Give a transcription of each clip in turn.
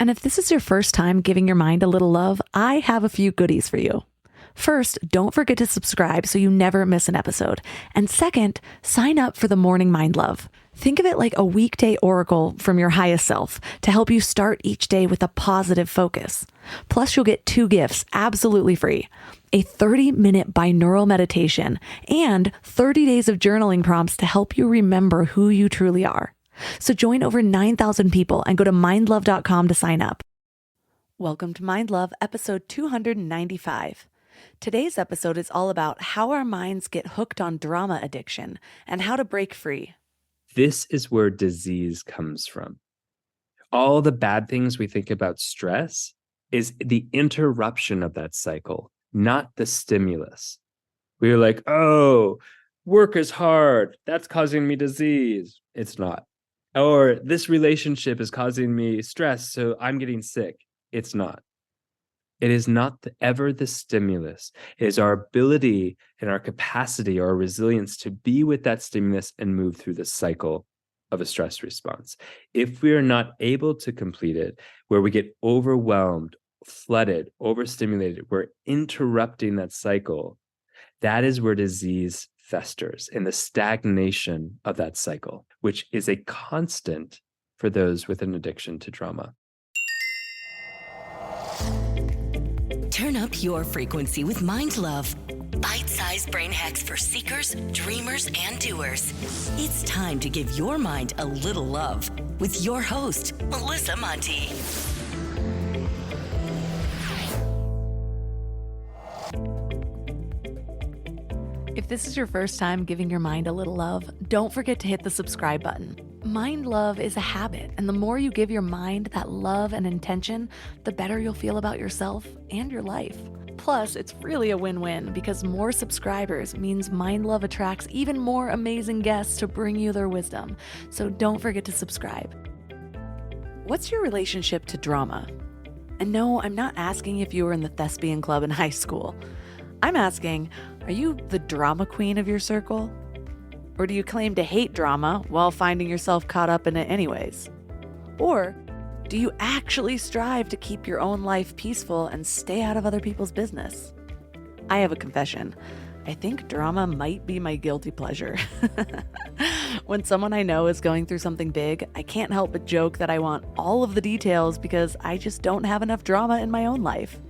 And if this is your first time giving your mind a little love, I have a few goodies for you. First, don't forget to subscribe so you never miss an episode. And second, sign up for the Morning Mind Love. Think of it like a weekday oracle from your highest self to help you start each day with a positive focus. Plus, you'll get two gifts absolutely free: a 30-minute binaural meditation and 30 days of journaling prompts to help you remember who you truly are. So join over 9,000 people and go to mindlove.com to sign up. Welcome to Mind Love, episode 295. Today's episode is all about how our minds get hooked on drama addiction and how to break free. This is where disease comes from. All the bad things we think about stress is the interruption of that cycle, not the stimulus. We're like, oh, work is hard. That's causing me disease. It's not. Or this relationship is causing me stress, so I'm getting sick. It's not. It is not ever the stimulus. It is our ability and our capacity or our resilience to be with that stimulus and move through the cycle of a stress response. If we are not able to complete it, where we get overwhelmed, flooded, overstimulated, we're interrupting that cycle. That is where disease festers, in the stagnation of that cycle, which is a constant for those with an addiction to drama. Turn up your frequency with Mind Love. Bite-sized brain hacks for seekers, dreamers, and doers. It's time to give your mind a little love with your host, Melissa Monti. If this is your first time giving your mind a little love, don't forget to hit the subscribe button. Mind love is a habit, and the more you give your mind that love and intention, the better you'll feel about yourself and your life. Plus, it's really a win-win because more subscribers means Mind Love attracts even more amazing guests to bring you their wisdom. So don't forget to subscribe. What's your relationship to drama? And no, I'm not asking if you were in the thespian club in high school. I'm asking, are you the drama queen of your circle? Or do you claim to hate drama while finding yourself caught up in it anyways? Or do you actually strive to keep your own life peaceful and stay out of other people's business? I have a confession. I think drama might be my guilty pleasure. When someone I know is going through something big, I can't help but joke that I want all of the details because I just don't have enough drama in my own life.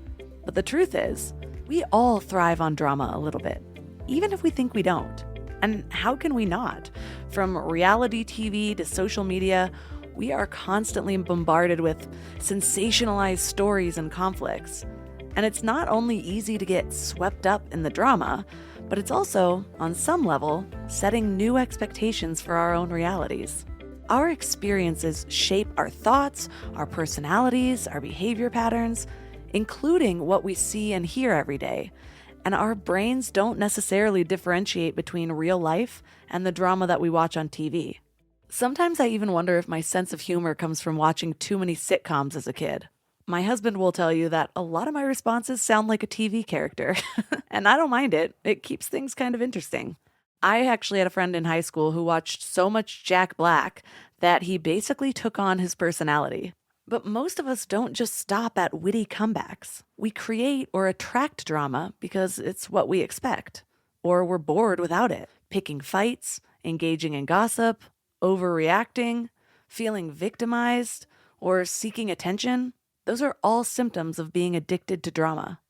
But the truth is, we all thrive on drama a little bit, even if we think we don't. And how can we not? From reality TV to social media, we are constantly bombarded with sensationalized stories and conflicts. And it's not only easy to get swept up in the drama, but it's also, on some level, setting new expectations for our own realities. Our experiences shape our thoughts, our personalities, our behavior patterns, including what we see and hear every day. And our brains don't necessarily differentiate between real life and the drama that we watch on TV. Sometimes I even wonder if my sense of humor comes from watching too many sitcoms as a kid. My husband will tell you that a lot of my responses sound like a TV character, and I don't mind it. It keeps things kind of interesting. I actually had a friend in high school who watched so much Jack Black that he basically took on his personality. But most of us don't just stop at witty comebacks. We create or attract drama because it's what we expect, or we're bored without it. Picking fights, engaging in gossip, overreacting, feeling victimized, or seeking attention, those are all symptoms of being addicted to drama.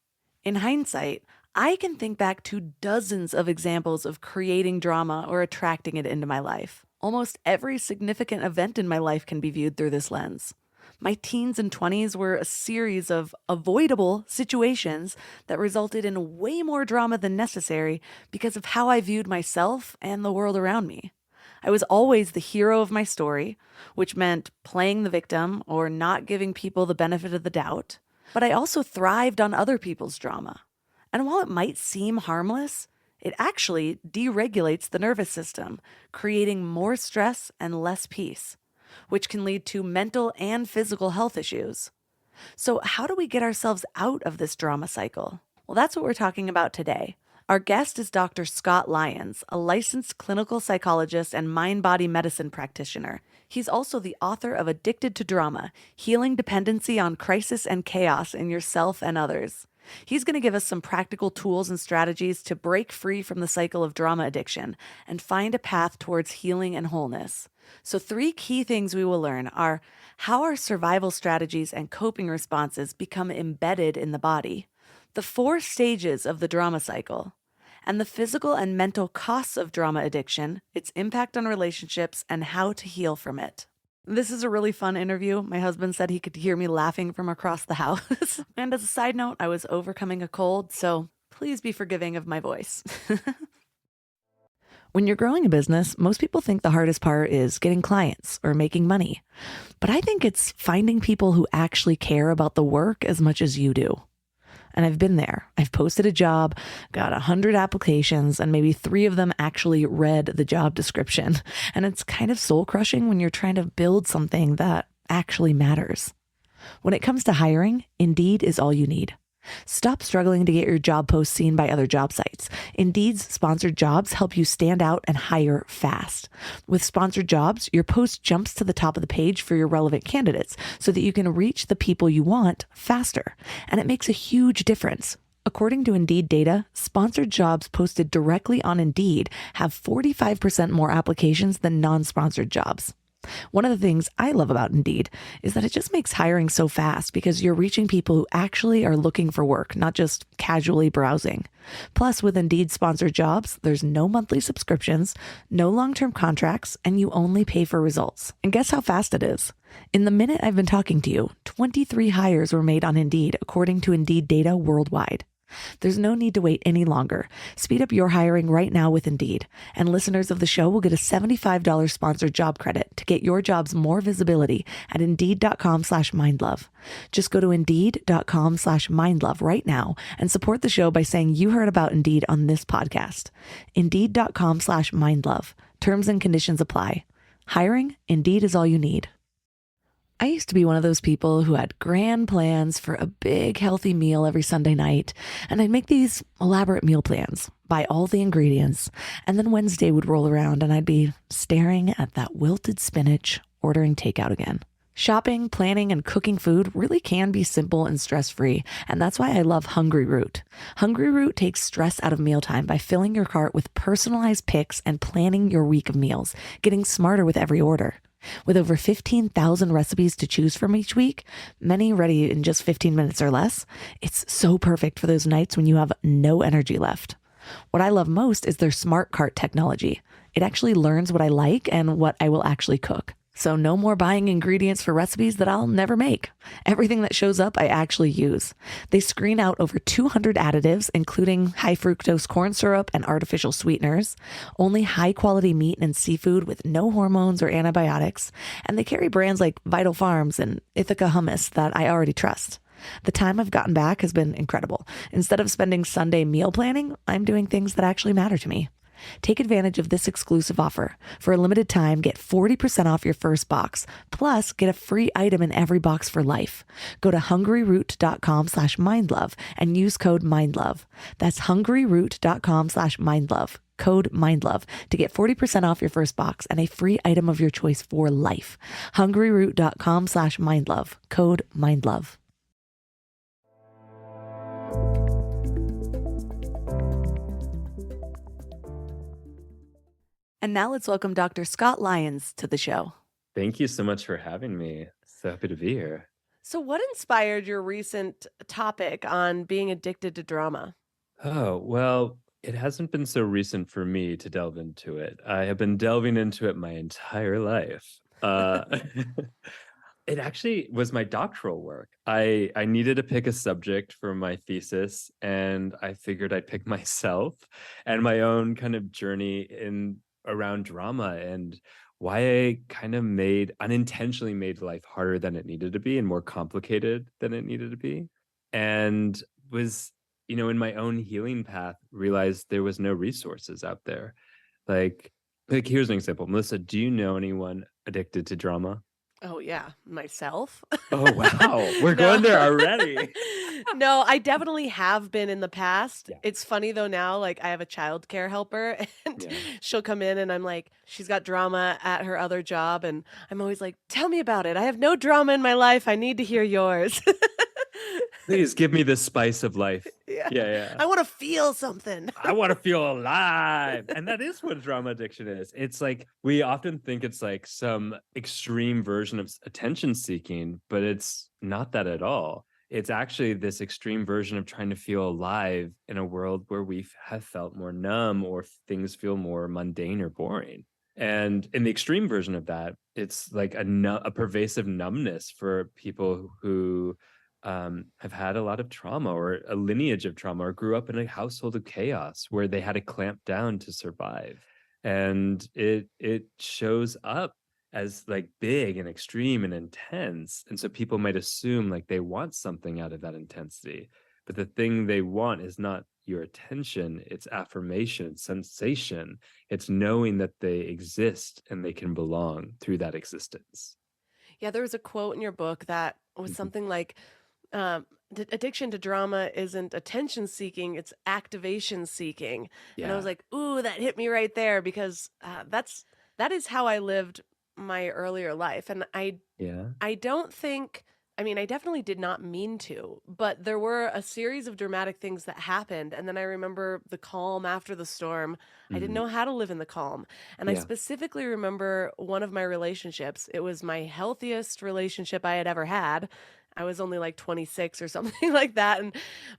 In hindsight, I can think back to dozens of examples of creating drama or attracting it into my life. Almost every significant event in my life can be viewed through this lens. My teens and 20s were a series of avoidable situations that resulted in way more drama than necessary because of how I viewed myself and the world around me. I was always the hero of my story, which meant playing the victim or not giving people the benefit of the doubt. But I also thrived on other people's drama. And while it might seem harmless, it actually deregulates the nervous system, creating more stress and less peace, which can lead to mental and physical health issues. So how do we get ourselves out of this drama cycle? Well, that's what we're talking about today. Our guest is Dr. Scott Lyons, a licensed clinical psychologist and mind-body medicine practitioner. He's also the author of Addicted to Drama: Healing Dependency on Crisis and Chaos in Yourself and Others. He's going to give us some practical tools and strategies to break free from the cycle of drama addiction and find a path towards healing and wholeness. So, three key things we will learn are how our survival strategies and coping responses become embedded in the body, the four stages of the drama cycle, and the physical and mental costs of drama addiction, its impact on relationships, and how to heal from it. This is a really fun interview. My husband said he could hear me laughing from across the house. And as a side note, I was overcoming a cold, so please be forgiving of my voice. When you're growing a business, most people think the hardest part is getting clients or making money. But I think it's finding people who actually care about the work as much as you do. And I've been there. I've posted a job, got 100 applications, and maybe 3 of them actually read the job description. And it's kind of soul crushing when you're trying to build something that actually matters. When it comes to hiring, Indeed is all you need. Stop struggling to get your job posts seen by other job sites. Indeed's sponsored jobs help you stand out and hire fast. With sponsored jobs, your post jumps to the top of the page for your relevant candidates so that you can reach the people you want faster. And it makes a huge difference. According to Indeed data, sponsored jobs posted directly on Indeed have 45% more applications than non-sponsored jobs. One of the things I love about Indeed is that it just makes hiring so fast because you're reaching people who actually are looking for work, not just casually browsing. Plus, with Indeed sponsored jobs, there's no monthly subscriptions, no long-term contracts, and you only pay for results. And guess how fast it is? In the minute I've been talking to you, 23 hires were made on Indeed, according to Indeed data worldwide. There's no need to wait any longer. Speed up your hiring right now with Indeed. And listeners of the show will get a $75 sponsored job credit to get your jobs more visibility at Indeed.com/mindlove. Just go to Indeed.com/mindlove right now and support the show by saying you heard about Indeed on this podcast. Indeed.com/mindlove. Terms and conditions apply. Hiring? Indeed is all you need. I used to be one of those people who had grand plans for a big healthy meal every Sunday night, and I'd make these elaborate meal plans, buy all the ingredients, and then Wednesday would roll around and I'd be staring at that wilted spinach, ordering takeout again. Shopping, planning, and cooking food really can be simple and stress-free, and that's why I love Hungry Root. Hungry Root takes stress out of mealtime by filling your cart with personalized picks and planning your week of meals, getting smarter with every order. With over 15,000 recipes to choose from each week, many ready in just 15 minutes or less, it's so perfect for those nights when you have no energy left. What I love most is their smart cart technology. It actually learns what I like and what I will actually cook. So no more buying ingredients for recipes that I'll never make. Everything that shows up, I actually use. They screen out over 200 additives, including high fructose corn syrup and artificial sweeteners, only high quality meat and seafood with no hormones or antibiotics, and they carry brands like Vital Farms and Ithaca Hummus that I already trust. The time I've gotten back has been incredible. Instead of spending Sunday meal planning, I'm doing things that actually matter to me. Take advantage of this exclusive offer. For a limited time, get 40% off your first box, plus get a free item in every box for life. Go to hungryroot.com/mindlove and use code mindlove. That's hungryroot.com/mindlove, code mindlove, to get 40% off your first box and a free item of your choice for life. hungryroot.com/mindlove, code mindlove. And now let's welcome Dr. Scott Lyons to the show. Thank you so much for having me. So happy to be here. So, what inspired your recent topic on being addicted to drama? Oh, well, it hasn't been so recent for me to delve into it. I have been delving into it my entire life. It actually was my doctoral work. I needed to pick a subject for my thesis, and I figured I'd pick myself and my own kind of journey in around drama and why I kind of unintentionally made life harder than it needed to be and more complicated than it needed to be. And was, in my own healing path, realized there was no resources out there. Like here's an example. Melissa, do you know anyone addicted to drama? Oh, yeah, myself? Oh, wow. We're No. going there already. No, I definitely have been in the past. Yeah. It's funny though now, like I have a childcare helper and Yeah. she'll come in and I'm like, she's got drama at her other job and I'm always like, "Tell me about it. I have no drama in my life. I need to hear yours." Please give me the spice of life. Yeah. Yeah, yeah. I want to feel something. I want to feel alive. And that is what drama addiction is. It's like we often think it's like some extreme version of attention seeking, but it's not that at all. It's actually this extreme version of trying to feel alive in a world where we have felt more numb or things feel more mundane or boring. And in the extreme version of that, it's like a pervasive numbness for people who have had a lot of trauma or a lineage of trauma or grew up in a household of chaos where they had to clamp down to survive. And it shows up as like big and extreme and intense. And so people might assume like they want something out of that intensity. But the thing they want is not your attention, it's affirmation, sensation. It's knowing that they exist and they can belong through that existence. Yeah, there was a quote in your book that was Mhm. something like, addiction to drama isn't attention seeking, it's activation seeking. And I was Yeah. like, ooh, that hit me right there because that is how I lived my earlier life. And Yeah. I don't think, I mean, I definitely did not mean to, but there were a series of dramatic things that happened. And then I remember the calm after the storm. I didn't Mhm. know how to live in the calm. And I Yeah. specifically remember one of my relationships. It was my healthiest relationship I had ever had. I was only like 26 or something like that.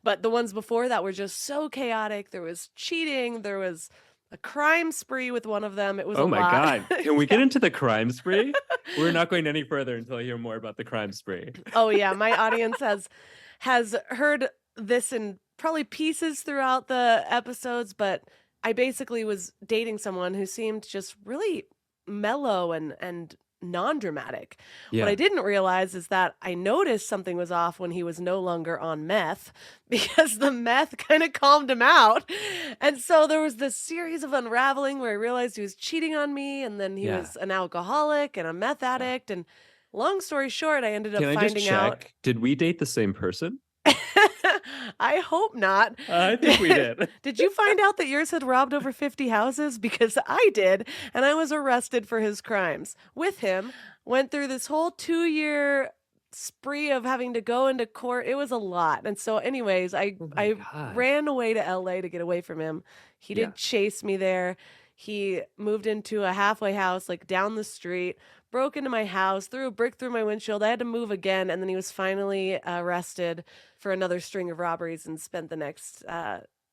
But the ones before that were just so chaotic. There was cheating, there was a crime spree with one of them. It was a Oh my lot. God. Can we get Yeah. into the crime spree? We're not going any further until I hear more about the crime spree. Oh yeah, my audience has heard this in probably pieces throughout the episodes, but I basically was dating someone who seemed just really mellow and non-dramatic. What I Yeah. didn't realize is that I noticed something was off when he was no longer on meth because the meth kind of calmed him out. And so there was this series of unraveling where I realized he was cheating on me and then he Yeah. was an alcoholic and a meth Yeah. addict and long story short, I ended up Can I just finding out. check? Did we date the same person? I hope not. I think we did. Did you find out that yours had robbed over 50 houses? Because I did, and I was arrested for his crimes. With him, went through this whole 2-year spree of having to go into court. It was a lot. And so anyways, I Oh my I God. ran away to LA to get away from him. He Yeah. did chase me there. He moved into a halfway house like down the street, broke into my house, threw a brick through my windshield. I had to move again, and then he was finally arrested for another string of robberies and spent the next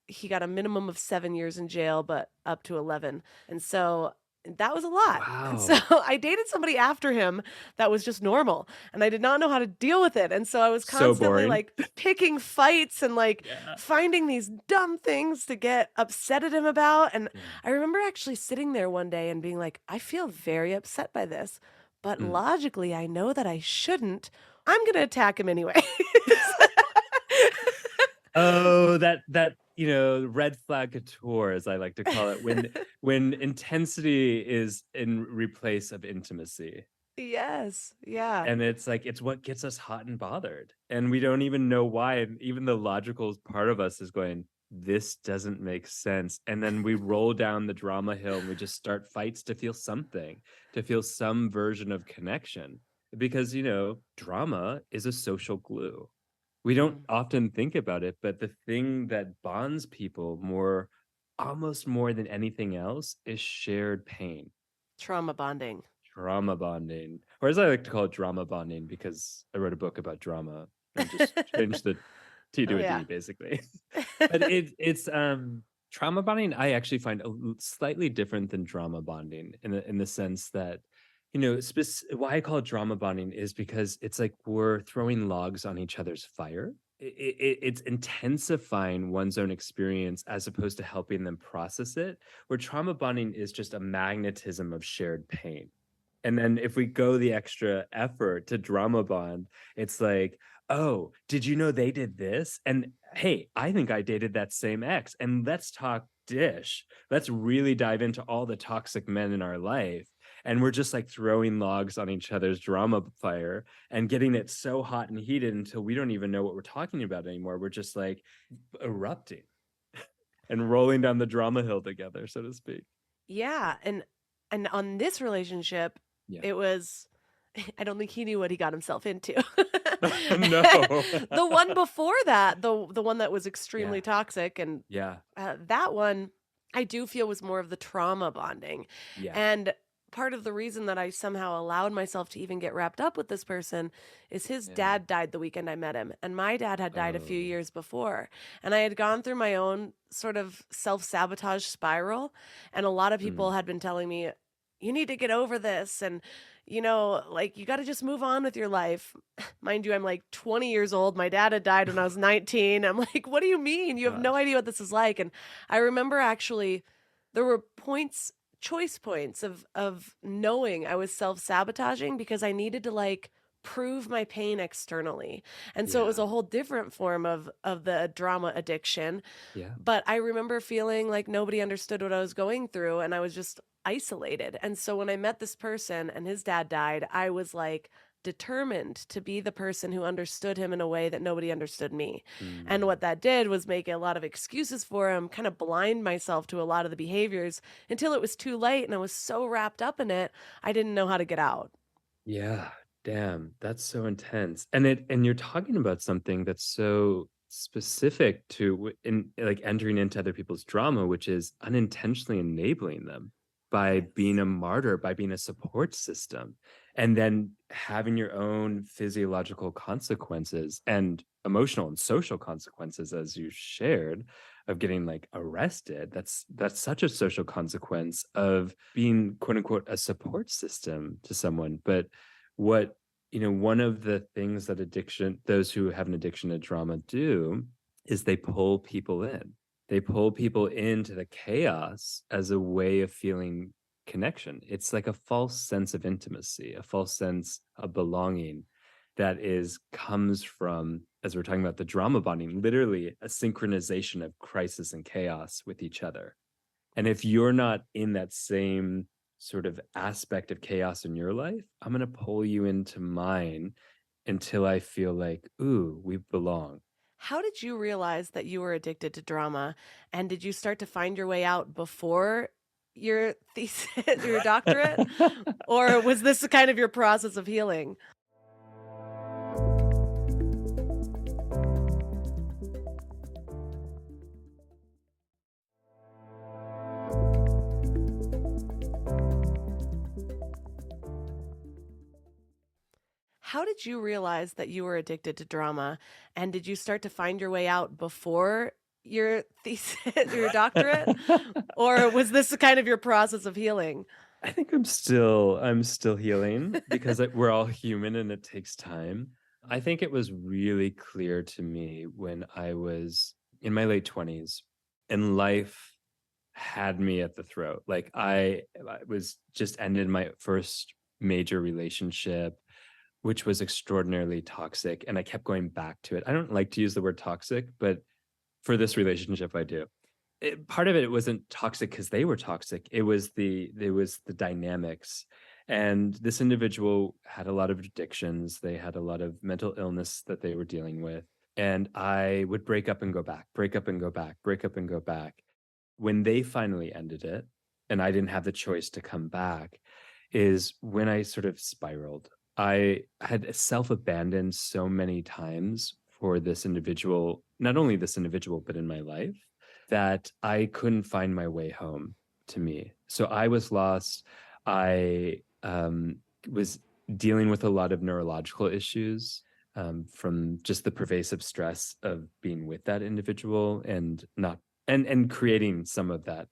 he got a minimum of 7 years in jail, but up to 11. And so that was a lot. And so Wow. I dated somebody after him that was just normal, and I did not know how to deal with it. And so I was So constantly boring. like picking fights and like Yeah. finding these dumb things to get upset at him about. And Yeah. I remember actually sitting there one day and being like, I feel very upset by this, but Mm. logically I know that I shouldn't. I'm going to attack him anyway. Oh, that red flag couture, as I like to call it, when intensity is in replace of intimacy. Yes. Yeah. And it's like it's what gets us hot and bothered. And we don't even know why. And even the logical part of us is going, this doesn't make sense. And then we roll down the drama hill and we just start fights to feel something, to feel some version of connection. Because, drama is a social glue. We don't Mm. often think about it, but the thing that bonds people almost more than anything else, is shared pain. Trauma bonding. Drama bonding, or as I like to call it, drama bonding, because I wrote a book about drama and just changed the T Oh to a D, yeah. basically. But it's trauma bonding. I actually find slightly different than drama bonding in the sense that why I call it drama bonding is because it's like we're throwing logs on each other's fire. It's intensifying one's own experience as opposed to helping them process it. Where trauma bonding is just a magnetism of shared pain. And then if we go the extra effort to drama bond, it's like, oh, did you know they did this? And hey, I think I dated that same ex. And let's talk dish. Let's really dive into all the toxic men in our life. And we're just like throwing logs on each other's drama fire and getting it so hot and heated until we don't even know what we're talking about anymore. We're just like erupting and rolling down the drama hill together, so to speak. Yeah, and on this relationship, Yeah. it was I don't think he knew what he got himself into. No. The one before that, the one that was extremely Yeah. toxic, and Yeah. that one I do feel was more of the trauma bonding. Yeah. And part of the reason that I somehow allowed myself to even get wrapped up with this person is his Yeah. dad died the weekend I met him, and my dad had died a few Oh. years before. And I had gone through my own sort of self-sabotage spiral, and a lot of people Mm. had been telling me, you need to get over this, and like, you got to just move on with your life. Mind you, I'm like 20 years old. My dad had died when I was 19. I'm like, what do you mean? You have no Gosh. idea what this is like. And I remember actually there were choice points of knowing I was self-sabotaging because I needed to like prove my pain externally. And so it was Yeah. a whole different form of the drama addiction. Yeah. But I remember feeling like nobody understood what I was going through and I was just isolated. And so when I met this person and his dad died, I was like determined to be the person who understood him in a way that nobody understood me. And Mm. what that did was make a lot of excuses for him, kind of blind myself to a lot of the behaviors until it was too late and I was so wrapped up in it, I didn't know how to get out. Yeah, damn, that's so intense. And you're talking about something that's so specific to in like entering into other people's drama, which is unintentionally enabling them by being Yes. a martyr, by being a support system, and then having your own physiological consequences and emotional and social consequences, as you shared, of getting like arrested. That's such a social consequence of being quote unquote a support system to someone. But what one of the things that those who have an addiction to drama do is they pull people in. They pull people into the chaos as a way of feeling connection. It's like a false sense of intimacy, a false sense of belonging that is comes from, as we're talking about the drama bonding, literally a synchronization of crisis and chaos with each other. And if you're not in that same sort of aspect of chaos in your life, I'm going to pull you into mine until I feel like, ooh, we belong. How did you realize that you were addicted to drama? And did you start to find your way out before your thesis, your doctorate? Or was this kind of your process of healing? How did you realize that you were addicted to drama? And did you start to find your way out before your thesis, your doctorate? Or was this kind of your process of healing? I think I'm still healing because we're all human and it takes time. I think it was really clear to me when I was in my late 20s and life had me at the throat. Like I was just ended my first major relationship, which was extraordinarily toxic, and I kept going back to it. I don't like to use the word toxic, but for this relationship I do. Part of it wasn't toxic because they were toxic. It was the dynamics. And this individual had a lot of addictions. They had a lot of mental illness that they were dealing with. And I would break up and go back, break up and go back, break up and go back. When they finally ended it, and I didn't have the choice to come back, is when I sort of spiraled. I had self-abandoned so many times for this individual, not only this individual, but in my life, that I couldn't find my way home to me. So I was lost. I was dealing with a lot of neurological issues from just the pervasive stress of being with that individual and not and creating some of that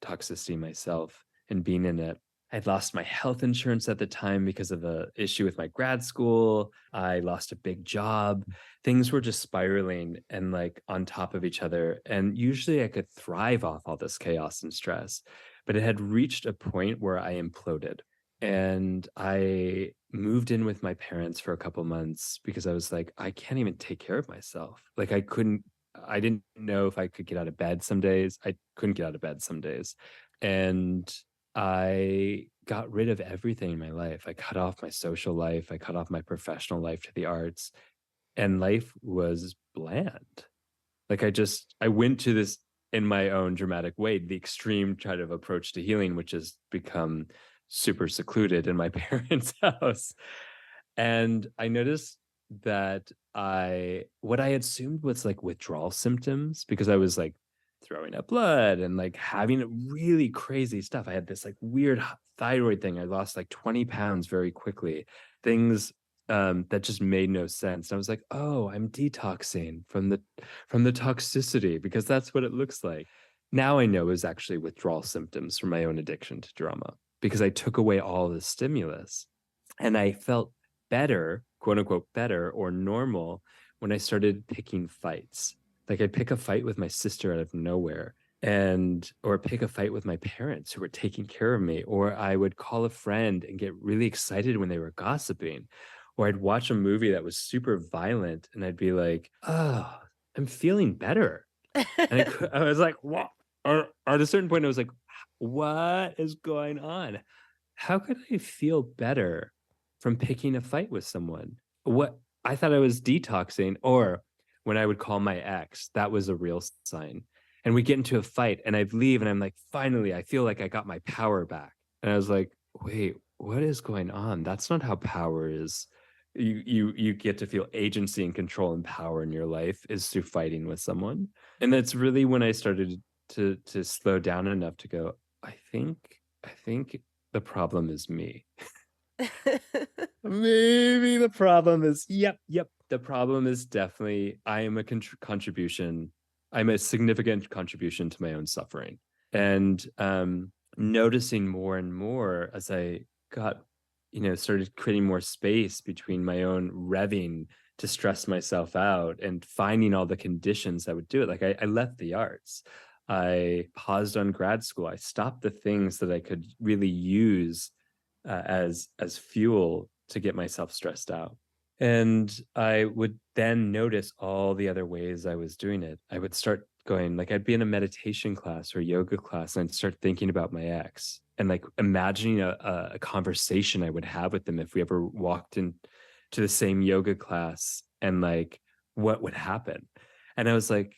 toxicity myself and being in it. I'd lost my health insurance at the time because of a issue with my grad school. I lost a big job. Things were just spiraling and like on top of each other. And usually I could thrive off all this chaos and stress, but it had reached a point where I imploded. And I moved in with my parents for a couple months because I was like, I can't even take care of myself. Like I didn't know if I could get out of bed some days. I couldn't get out of bed some days. And I got rid of everything in my life. I cut off my social life, I cut off my professional life to the arts, and life was bland. Like I went to this in my own dramatic way, the extreme kind of approach to healing, which has become super secluded in my parents' house. And I noticed that what I assumed was like withdrawal symptoms because I was like throwing up blood and like having really crazy stuff. I had this like weird thyroid thing. I lost like 20 pounds very quickly. Things that just made no sense. And I was like, oh, I'm detoxing from the toxicity because that's what it looks like. Now I know it was actually withdrawal symptoms from my own addiction to drama because I took away all the stimulus and I felt better, quote unquote, better or normal when I started picking fights. Like I'd pick a fight with my sister out of nowhere or pick a fight with my parents who were taking care of me, or I would call a friend and get really excited when they were gossiping, or I'd watch a movie that was super violent and I'd be like, oh, I'm feeling better. And I was like, what? Or at a certain point, I was like, what is going on? How could I feel better from picking a fight with someone? What I thought I was detoxing, or when I would call my ex, that was a real sign. And we get into a fight and I'd leave and I'm like, finally, I feel like I got my power back. And I was like, wait, what is going on? That's not how power is. You get to feel agency and control and power in your life is through fighting with someone. And that's really when I started to slow down enough to go, I think the problem is me. Maybe the problem is, yep. The problem is definitely I am a contribution. I'm a significant contribution to my own suffering. And noticing more and more as I got, started creating more space between my own revving to stress myself out and finding all the conditions that would do it. Like I left the arts. I paused on grad school. I stopped the things that I could really use as fuel to get myself stressed out. And I would then notice all the other ways I was doing it. I would start going, like, I'd be in a meditation class or yoga class, and I'd start thinking about my ex and like imagining a conversation I would have with them if we ever walked into the same yoga class and like what would happen. And I was like,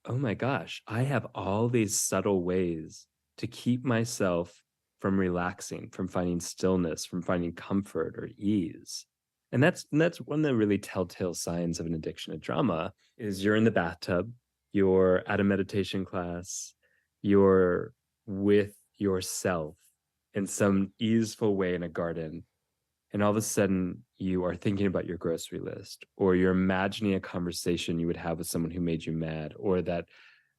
oh my gosh, I have all these subtle ways to keep myself from relaxing, from finding stillness, from finding comfort or ease. And that's one of the really telltale signs of an addiction to drama is you're in the bathtub, you're at a meditation class, you're with yourself in some easeful way in a garden, and all of a sudden you are thinking about your grocery list, or you're imagining a conversation you would have with someone who made you mad, or that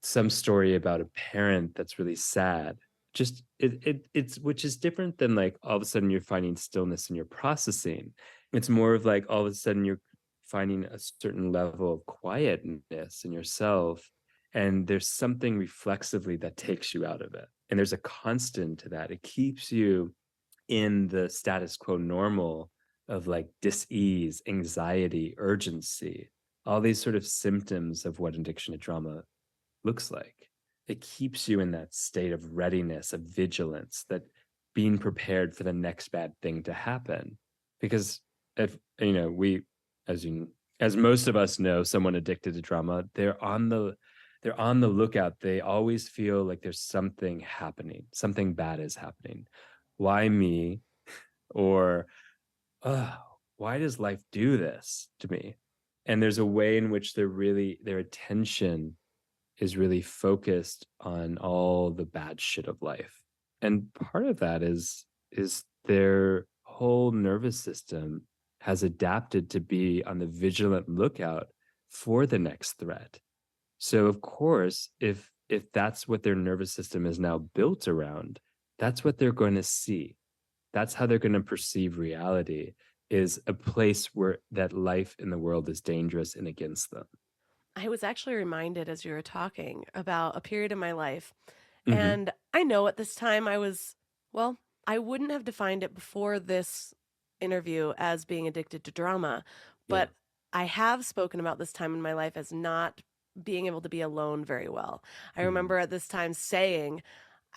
some story about a parent that's really sad. Just it's which is different than like all of a sudden you're finding stillness in your processing. It's more of like all of a sudden you're finding a certain level of quietness in yourself, and there's something reflexively that takes you out of it. And there's a constant to that. It keeps you in the status quo normal of like dis-ease, anxiety, urgency, all these sort of symptoms of what addiction to drama looks like. It keeps you in that state of readiness, of vigilance, that being prepared for the next bad thing to happen. Because if we, as most of us know, someone addicted to drama, they're on the lookout. They always feel like there's something happening, something bad is happening. Why me? Or why does life do this to me? And there's a way in which their attention is really focused on all the bad shit of life. And part of that is their whole nervous system has adapted to be on the vigilant lookout for the next threat. So of course, if that's what their nervous system is now built around, that's what they're going to see. That's how they're going to perceive reality, is a place where that life in the world is dangerous and against them. I was actually reminded as you were talking about a period in my life. Mm-hmm. And I know at this time well, I wouldn't have defined it before this interview as being addicted to drama, Yeah. but I have spoken about this time in my life as not being able to be alone very well. I Mm-hmm. remember at this time saying,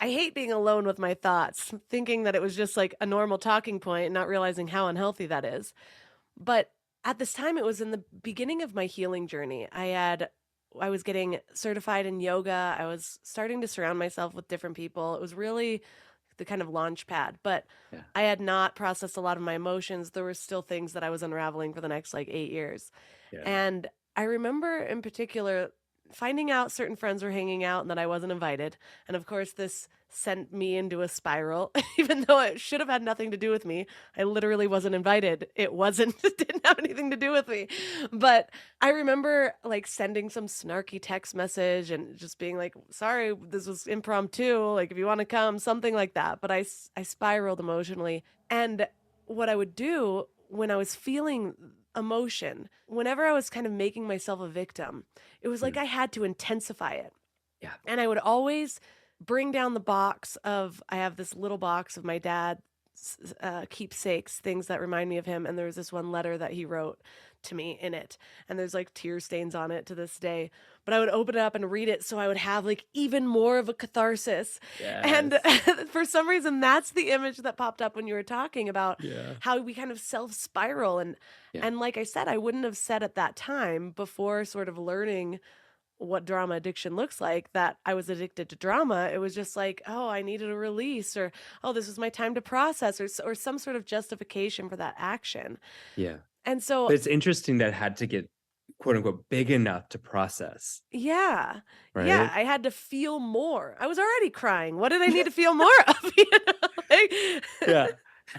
I hate being alone with my thoughts, thinking that it was just like a normal talking point and not realizing how unhealthy that is. But at this time, it was in the beginning of my healing journey. I was getting certified in yoga. I was starting to surround myself with different people. It was really the kind of launch pad, but Yeah. I had not processed a lot of my emotions. There were still things that I was unraveling for the next like 8 years. Yeah. And I remember in particular finding out certain friends were hanging out and that I wasn't invited. And of course, this sent me into a spiral, even though it should have had nothing to do with me. I literally wasn't invited. It wasn't, it didn't have anything to do with me. But I remember like sending some snarky text message and just being like, sorry, this was impromptu. Like, if you want to come, something like that. But I spiraled emotionally. And what I would do when I was feeling emotion, whenever I was kind of making myself a victim, it was like Mm. I had to intensify it. Yeah. And I would always bring down the box of, I have this little box of my dad's keepsakes, things that remind me of him. And there was this one letter that he wrote to me in it. And there's like tear stains on it to this day. But I would open it up and read it so I would have like even more of a catharsis. And Yes. for some reason, that's the image that popped up when you were talking about Yeah. how we kind of self spiral. Yeah. And like I said, I wouldn't have said at that time before sort of learning what drama addiction looks like that I was addicted to drama. It was just like, oh, I needed a release, or oh, this was my time to process, or some sort of justification for that action. Yeah. And so, But it's interesting that it had to get quote unquote big enough to process, yeah, yeah, right? I had to feel more. I was already crying. What did I need to feel more of? Yeah.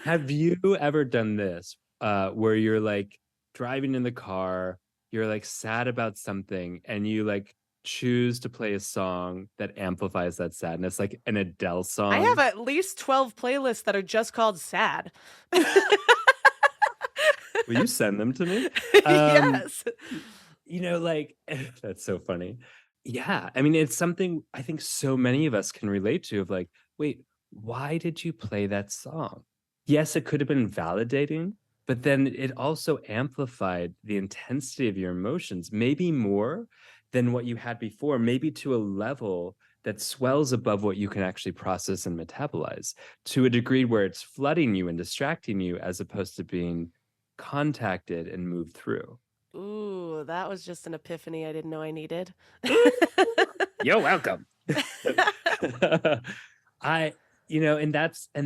Have you ever done this where you're like driving in the car, you're like sad about something, and you like choose to play a song that amplifies that sadness, like an Adele I have song? at least 12 playlists that are just called sad. Will you send them to me? Um, Yes. like that's so funny. Yeah, I mean, it's something I think so many of us can relate to of like, wait, why did you play that song? Yes, it could have been validating, but then it also amplified the intensity of your emotions, maybe more than what you had before, maybe to a level that swells above what you can actually process and metabolize to a degree where it's flooding you and distracting you as opposed to being contacted and moved through. Ooh, that was just an epiphany I didn't know I needed. You're welcome. I, and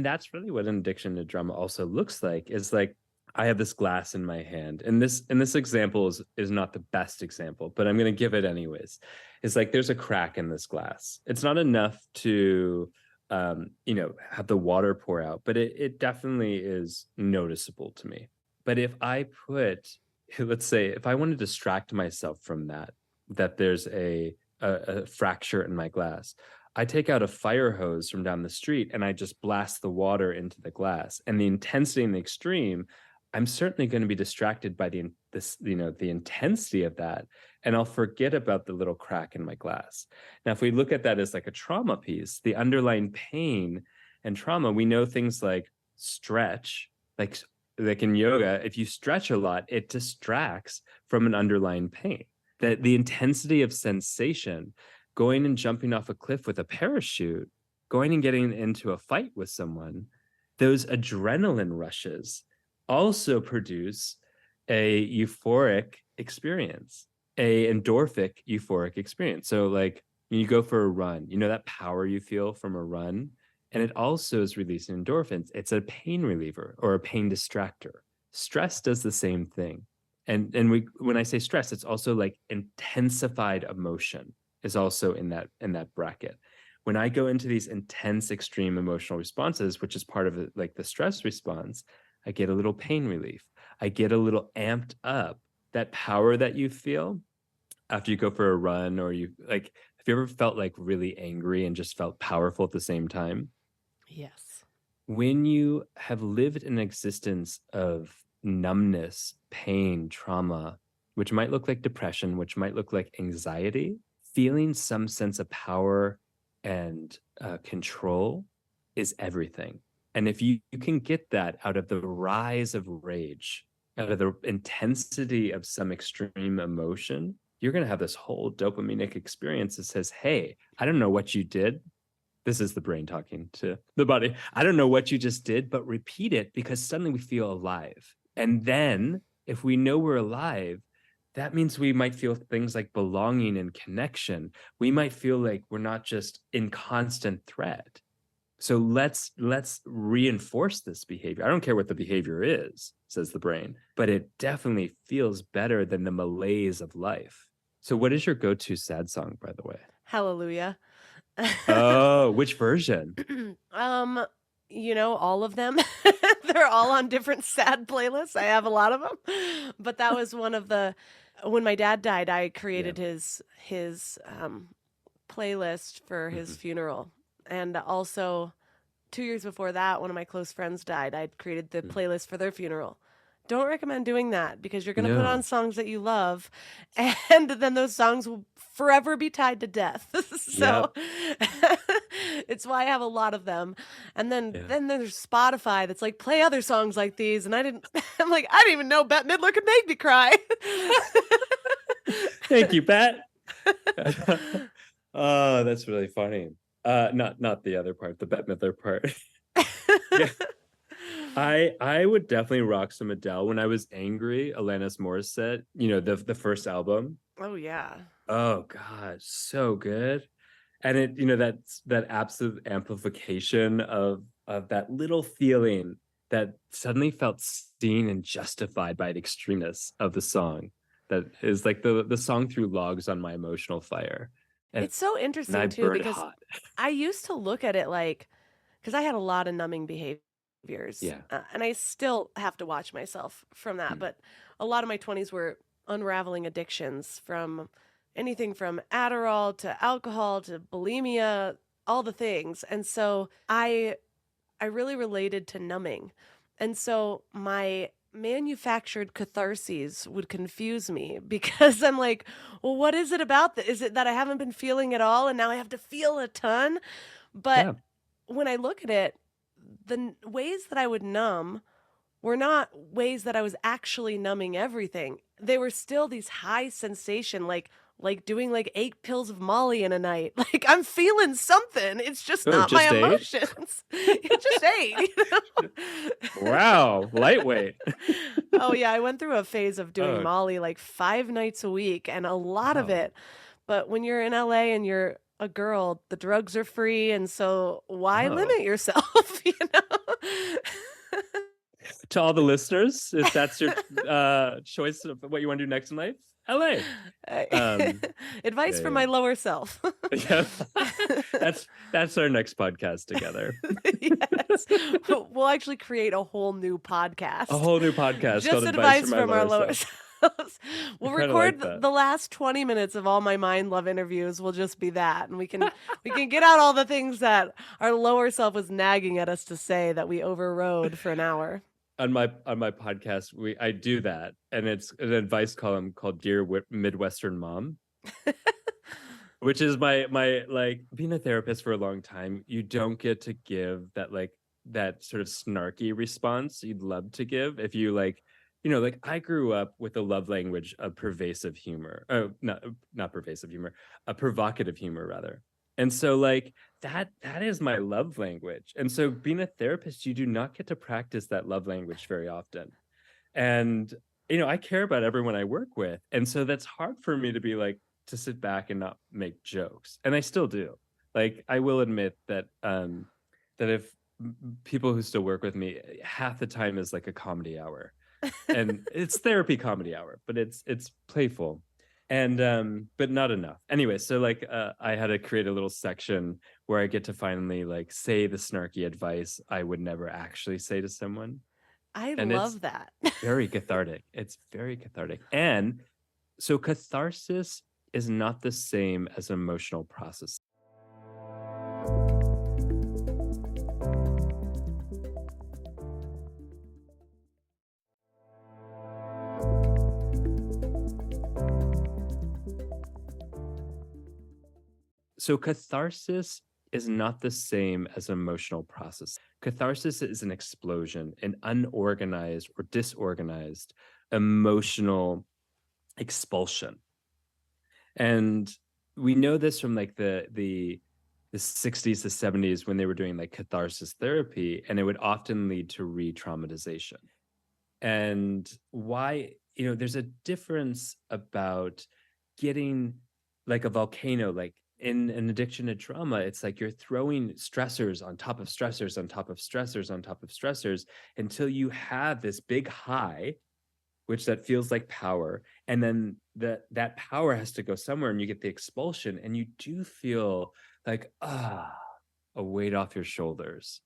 that's really what an addiction to drama also looks like. Is like I have this glass in my hand, and this example is not the best example, but I'm going to give it anyways. It's like there's a crack in this glass. It's not enough to, have the water pour out, but it definitely is noticeable to me. But if I put, let's say, if I want to distract myself from that there's a fracture in my glass. I take out a fire hose from down the street and I just blast the water into the glass. And the intensity and the extreme, I'm certainly going to be distracted by the intensity of that, and I'll forget about the little crack in my glass. Now, if we look at that as like a trauma piece, the underlying pain and trauma, we know things like stretch, like in yoga, if you stretch a lot, it distracts from an underlying pain. That the intensity of sensation, going and jumping off a cliff with a parachute, going and getting into a fight with someone, those adrenaline rushes also produce a euphoric experience, a endorphic euphoric experience. So like when you go for a run, that power you feel from a run, and it also is releasing endorphins. It's a pain reliever or a pain distractor. Stress does the same thing. And when I say stress, it's also like intensified emotion is also in that bracket. When I go into these intense extreme emotional responses, which is part of like the stress response, I get a little pain relief. I get a little amped up. That power that you feel after you go for a run, or you like, have you ever felt like really angry and just felt powerful at the same time? Yes. When you have lived an existence of numbness, pain, trauma, which might look like depression, which might look like anxiety, feeling some sense of power and control is everything. And if you can get that out of the rise of rage, out of the intensity of some extreme emotion, you're going to have this whole dopaminic experience that says, hey, I don't know what you did, This is the brain talking to the body. I don't know what you just did, but repeat it, because suddenly we feel alive. And then if we know we're alive, that means we might feel things like belonging and connection. We might feel like we're not just in constant threat. So let's reinforce this behavior. I don't care what the behavior is, says the brain, but it definitely feels better than the malaise of life. So what is your go-to sad song, by the way? Hallelujah. Oh, which version? All of them. They're all on different sad playlists. I have a lot of them. But that was one of the when my dad died, I created his playlist for his funeral. And also 2 years before that, one of my close friends died. I'd created the playlist for their funeral. Don't recommend doing that, because you're going to put on songs that you love, and then those songs will forever be tied to death. So it's why I have a lot of them. And then there's Spotify that's like, play other songs like these. And I'm like, I didn't even know Bette Midler could make me cry. Thank you, Pat. Oh, that's really funny. Not the other part, the Bette Midler part. Yeah. I would definitely rock some Adele. When I was angry, Alanis Morissette, the first album. Oh yeah. Oh God, so good. And it, that absolute amplification of that little feeling that suddenly felt seen and justified by the extremeness of the song. That is like the song threw logs on my emotional fire. And It's so I interesting too, burned because hot. I used to look at it like, because I had a lot of numbing behaviors, Yeah. and I still have to watch myself from that. But a lot of my 20s were unraveling addictions, from anything from Adderall to alcohol to bulimia, all the things. And so I really related to numbing. And so my manufactured catharses would confuse me, because I'm like, well, what is it about that? Is it that I haven't been feeling at all and now I have to feel a ton? But Yeah. when I look at it, ways that I would numb were not ways that I was actually numbing everything. They were still these high sensation, like doing like 8 pills of Molly in a night. Like, I'm feeling something. It's just Oh, not my just 8? emotions. It's just 8. Wow, lightweight. Oh yeah, I went through a phase of doing Oh, Molly like 5 nights a week, and a lot of wow. it. But when you're in LA and you're a girl, the drugs are free, and so why Oh. limit yourself, To all the listeners, if that's your choice of what you want to do next in life, LA. Advice from my lower self. Yeah. That's our next podcast together. Yes. We'll actually create a whole new podcast. A whole new podcast Just called advice My from our lower Self. selves. We'll I kinda record like that. the last 20 minutes of all my mind love interviews will just be that. And we can get out all the things that our lower self was nagging at us to say that we overrode for an hour. On my podcast, I do that, and it's an advice column called Dear Midwestern Mom. Which is my like, being a therapist for a long time, you don't get to give that sort of snarky response you'd love to give if you like I grew up with a love language of pervasive humor. Oh, not pervasive humor, a provocative humor rather. And so like that is my love language. And so being a therapist, you do not get to practice that love language very often. And I care about everyone I work with. And so that's hard for me to be like, to sit back and not make jokes. And I still do. Like, I will admit that that if people who still work with me, half the time is like a comedy hour. And it's therapy comedy hour, but it's playful. And but not enough. Anyway, so like I had to create a little section where I get to finally like say the snarky advice I would never actually say to someone. I And love that. very cathartic. It's very cathartic. And so catharsis is not the same as emotional process. So catharsis is not the same as emotional process. Catharsis is an explosion, an unorganized or disorganized emotional expulsion. And we know this from like the the 60s to 70s when they were doing like catharsis therapy, and it would often lead to re-traumatization. And why, there's a difference about getting like a volcano, like in an addiction to trauma, it's like you're throwing stressors on top of stressors on top of stressors on top of stressors until you have this big high, which that feels like power. And then that power has to go somewhere and you get the expulsion and you do feel like, a weight off your shoulders.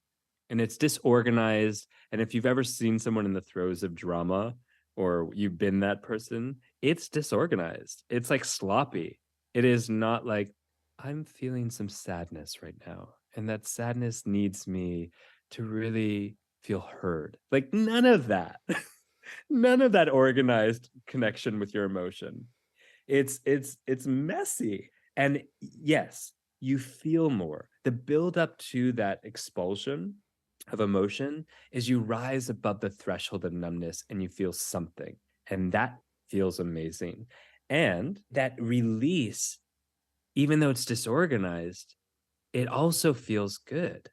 And it's disorganized. And if you've ever seen someone in the throes of drama or you've been that person, it's disorganized. It's like sloppy. It is not like, I'm feeling some sadness right now. And that sadness needs me to really feel heard. Like none of that. None of that organized connection with your emotion. It's messy. And yes, you feel more. The build up to that expulsion of emotion is you rise above the threshold of numbness and you feel something. And that feels amazing. And that release, even though it's disorganized, it also feels good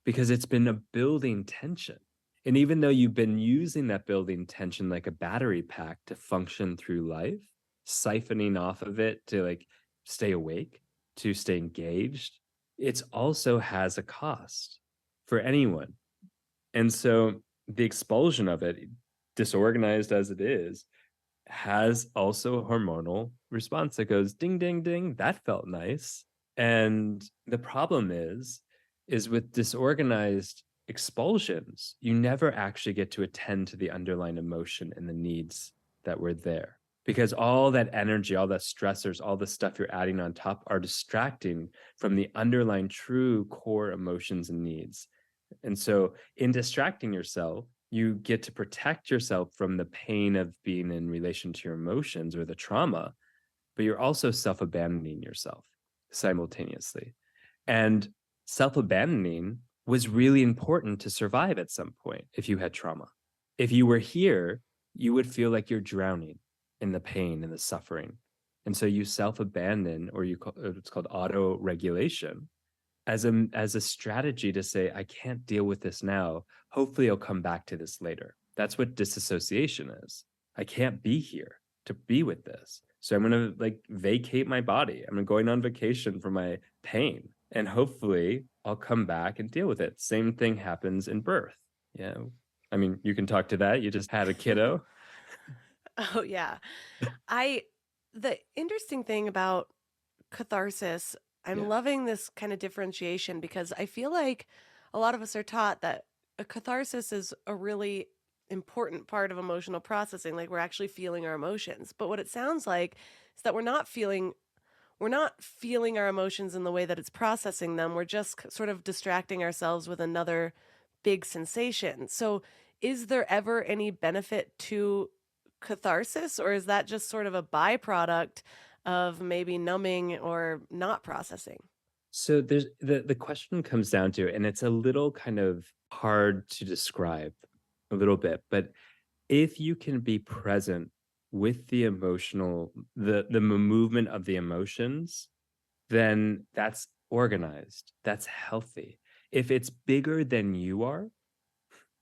because it's been a building tension. And even though you've been using that building tension like a battery pack to function through life, siphoning off of it to like stay awake, to stay engaged, it also has a cost for anyone. And so the expulsion of it, disorganized as it is, has also a hormonal response that goes ding, ding, ding. That felt nice. And the problem is with disorganized expulsions, you never actually get to attend to the underlying emotion and the needs that were there. Because all that energy, all that stressors, all the stuff you're adding on top are distracting from the underlying true core emotions and needs. And so, in distracting yourself, you get to protect yourself from the pain of being in relation to your emotions or the trauma, but you're also self abandoning yourself simultaneously. And self abandoning was really important to survive at some point if you had trauma. If you were here, you would feel like you're drowning in the pain and the suffering. And so you self abandon, or it's called auto regulation, as a strategy to say, I can't deal with this now. Hopefully I'll come back to this later. That's what disassociation is. I can't be here to be with this. So I'm going to like vacate my body. I'm going on vacation for my pain. And hopefully I'll come back and deal with it. Same thing happens in birth. Yeah. I mean, you can talk to that. You just had a kiddo. Oh yeah. I the interesting thing about catharsis, I'm Yeah. loving this kind of differentiation because I feel like a lot of us are taught that a catharsis is a really important part of emotional processing, like we're actually feeling our emotions. But what it sounds like is that we're not feeling our emotions in the way that it's processing them. We're just sort of distracting ourselves with another big sensation. So, is there ever any benefit to catharsis, or is that just sort of a byproduct of maybe numbing or not processing? So there's the question comes down to, and it's a little kind of hard to describe a little bit, but if you can be present with the emotional, the movement of the emotions, then that's organized, that's healthy. If it's bigger than you are,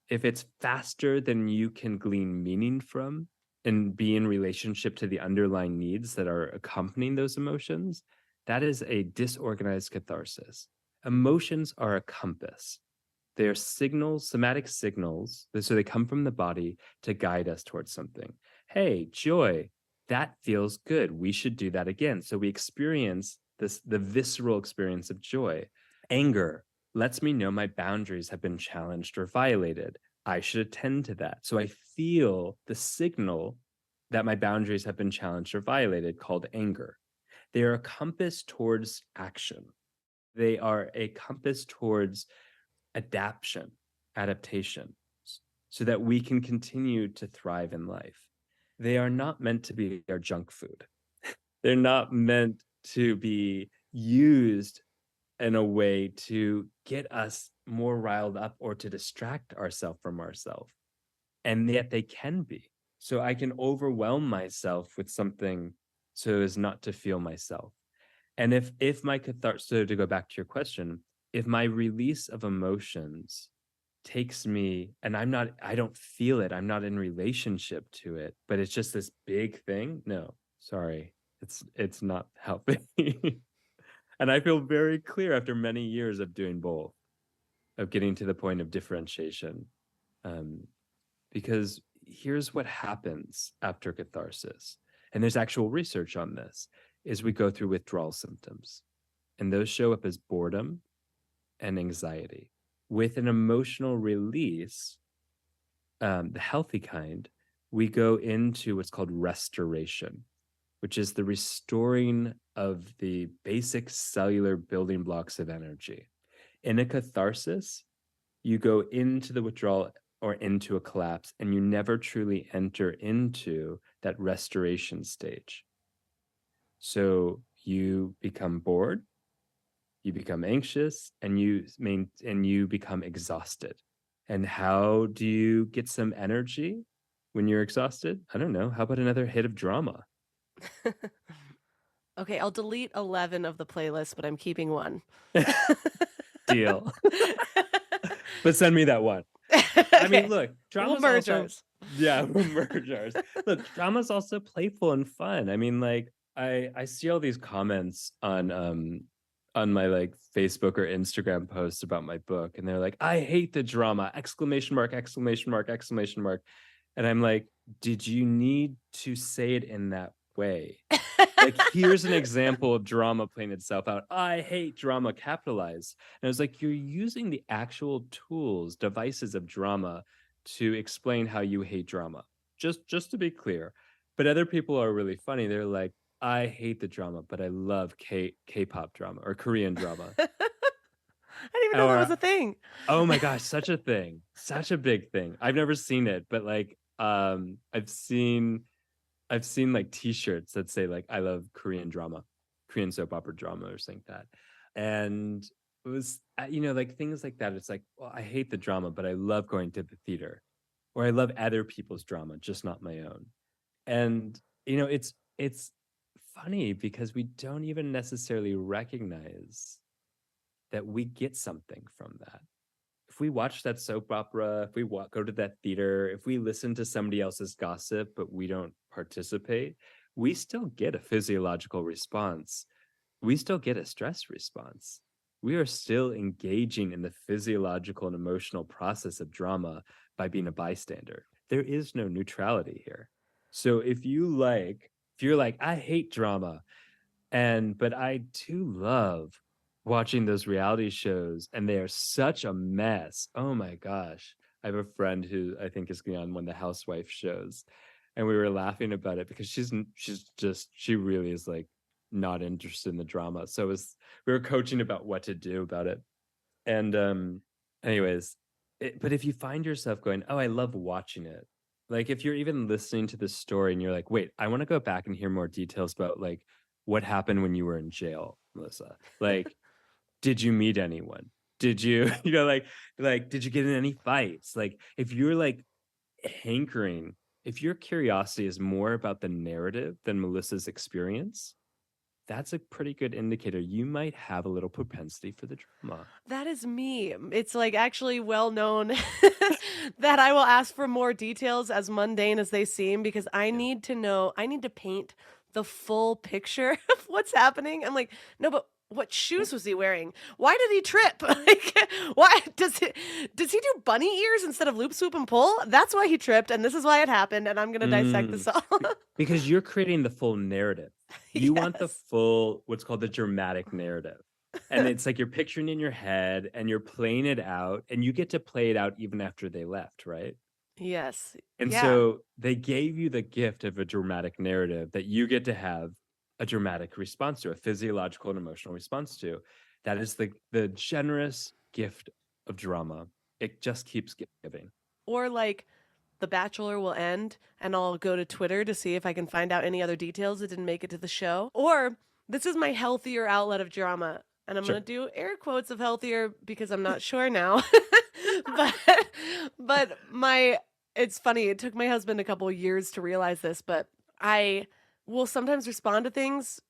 if it's faster than you can glean meaning from and be in relationship to the underlying needs that are accompanying those emotions, that is a disorganized catharsis. Emotions are a compass. They are signals, somatic signals. So they come from the body to guide us towards something. Hey, joy, that feels good. We should do that again. So we experience the visceral experience of joy. Anger lets me know my boundaries have been challenged or violated. I should attend to that. So I feel the signal that my boundaries have been challenged or violated, called anger. They are a compass towards action. They are a compass towards adaptation, so that we can continue to thrive in life. They are not meant to be our junk food. They're not meant to be used in a way to get us more riled up or to distract ourselves from ourselves. And yet they can be. So I can overwhelm myself with something so as not to feel myself. And if my so to go back to your question, if my release of emotions takes me and I don't feel it, I'm not in relationship to it, but it's just this big thing, no, sorry, it's not helping. And I feel very clear after many years of doing both, of getting to the point of differentiation. Um, because here's what happens after catharsis, and there's actual research on this, is we go through withdrawal symptoms, and those show up as boredom and anxiety. With an emotional release, the healthy kind, we go into what's called restoration, which is the restoring of the basic cellular building blocks of energy. In a catharsis, you go into the withdrawal or into a collapse, and you never truly enter into that restoration stage. So you become bored, you become anxious, and you become exhausted. And how do you get some energy when you're exhausted? I don't know. How about another hit of drama? Okay, I'll delete 11 of the playlist, but I'm keeping one. Deal. But send me that one. I mean, Okay, look, we'll drama's merge also ours. yeah, we'll merge ours. Look, drama's also playful and fun. I mean, like, I see all these comments on my like Facebook or Instagram posts about my book, and they're like, I hate the drama! Exclamation mark, exclamation mark, exclamation mark. And I'm like, did you need to say it in that way? Like, here's an example of drama playing itself out. I hate drama, capitalized. And I was like, you're using the actual tools, devices of drama to explain how you hate drama. Just to be clear. But other people are really funny. They're like, I hate the drama, but I love K-pop drama or Korean drama. I didn't even know that was Or, a thing. oh my gosh, such a thing. Such a big thing. I've never seen it, but like I've seen like t-shirts that say like I love Korean drama, Korean soap opera drama or something like that. And it was like things like that. It's like, well, I hate the drama, but I love going to the theater. Or I love other people's drama, just not my own. And it's funny because we don't even necessarily recognize that we get something from that. If we watch that soap opera, if we go to that theater, if we listen to somebody else's gossip, but we don't participate, we still get a physiological response. We still get a stress response. We are still engaging in the physiological and emotional process of drama by being a bystander. There is no neutrality here. So if you're like, I hate drama, but I do love watching those reality shows, and they are such a mess. Oh my gosh. I have a friend who I think is going on one of the housewife shows, and we were laughing about it because she really is like not interested in the drama. So we were coaching about what to do about it. And anyways, but if you find yourself going, oh, I love watching it. Like if you're even listening to the story and you're like, wait, I want to go back and hear more details about like what happened when you were in jail, Melissa. Like, did you meet anyone? Did you, did you get in any fights? Like, if you're like hankering, if your curiosity is more about the narrative than Melissa's experience, that's a pretty good indicator you might have a little propensity for the drama. That is me. It's like actually well known that I will ask for more details, as mundane as they seem, because I need to know, I need to paint the full picture of what's happening. I'm like, no, but what shoes was he wearing? Why did he trip? Like, why does he do bunny ears instead of loop, swoop, and pull? That's why he tripped, and this is why it happened, and I'm gonna dissect this all. Because you're creating the full narrative. You want the Yes. full, what's called the dramatic narrative. And it's like you're picturing in your head and you're playing it out, and you get to play it out even after they left, right? Yes. And Yeah. so they gave you the gift of a dramatic narrative that you get to have a dramatic response to, a physiological and emotional response to. That is the generous gift of drama. It just keeps giving. Or like The Bachelor will end and I'll go to Twitter to see if I can find out any other details that didn't make it to the show. Or this is my healthier outlet of drama. And I'm Sure. going to do air quotes of healthier because I'm not sure now. but it's funny. It took my husband a couple of years to realize this, but I will sometimes respond to things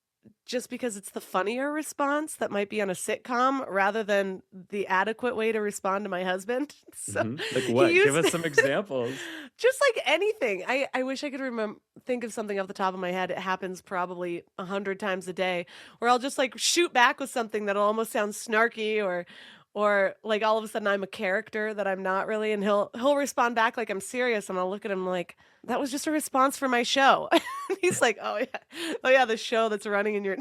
just because it's the funnier response that might be on a sitcom rather than the adequate way to respond to my husband. So Like he what? Give used us some examples. just like anything. I wish I could think of something off the top of my head. It happens probably 100 times a day where I'll just like shoot back with something that'll almost sound snarky or like all of a sudden I'm a character that I'm not really, and he'll respond back like I'm serious, and I'll look at him like that was just a response for my show. He's like, oh yeah, the show that's running in your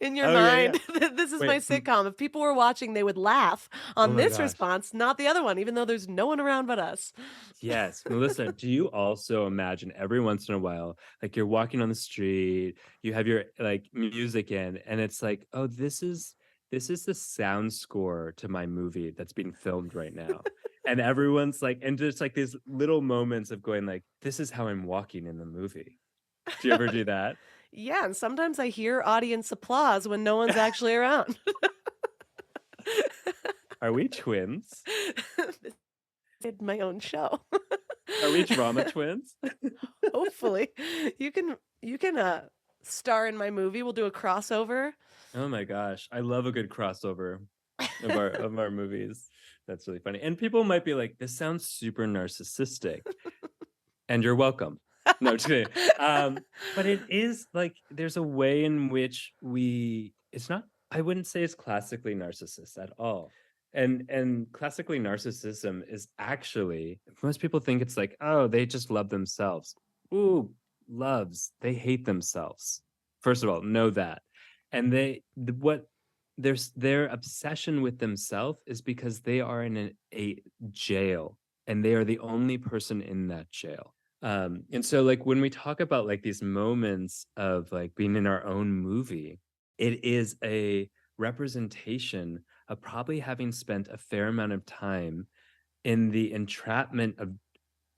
in your Oh yeah, yeah. mind. This is my Wait. sitcom. If people were watching, they would laugh Oh on my this gosh. response, not the other one, even though there's no one around but us. Yes. Melissa, do you also imagine every once in a while, like you're walking on the street, you have your like music in, and it's like, oh, this is the sound score to my movie that's being filmed right now. And everyone's like, and just like these little moments of going like, this is how I'm walking in the movie. Do you ever do that? Yeah, and sometimes I hear audience applause when no one's actually around. Are we twins? Did my own show. Are we drama twins? Hopefully, you can star in my movie. We'll do a crossover. Oh my gosh, I love a good crossover of our movies. That's really funny. And people might be like, "This sounds super narcissistic," and you're welcome. No, just kidding. But it is like there's a way in which it's not. I wouldn't say it's classically narcissist at all. And classically narcissism is actually most people think it's like, oh, they just love themselves. Ooh, loves. They hate themselves. First of all, know that. And what their obsession with themselves is because they are in a jail and they are the only person in that jail. And so like when we talk about like these moments of like being in our own movie, it is a representation of probably having spent a fair amount of time in the entrapment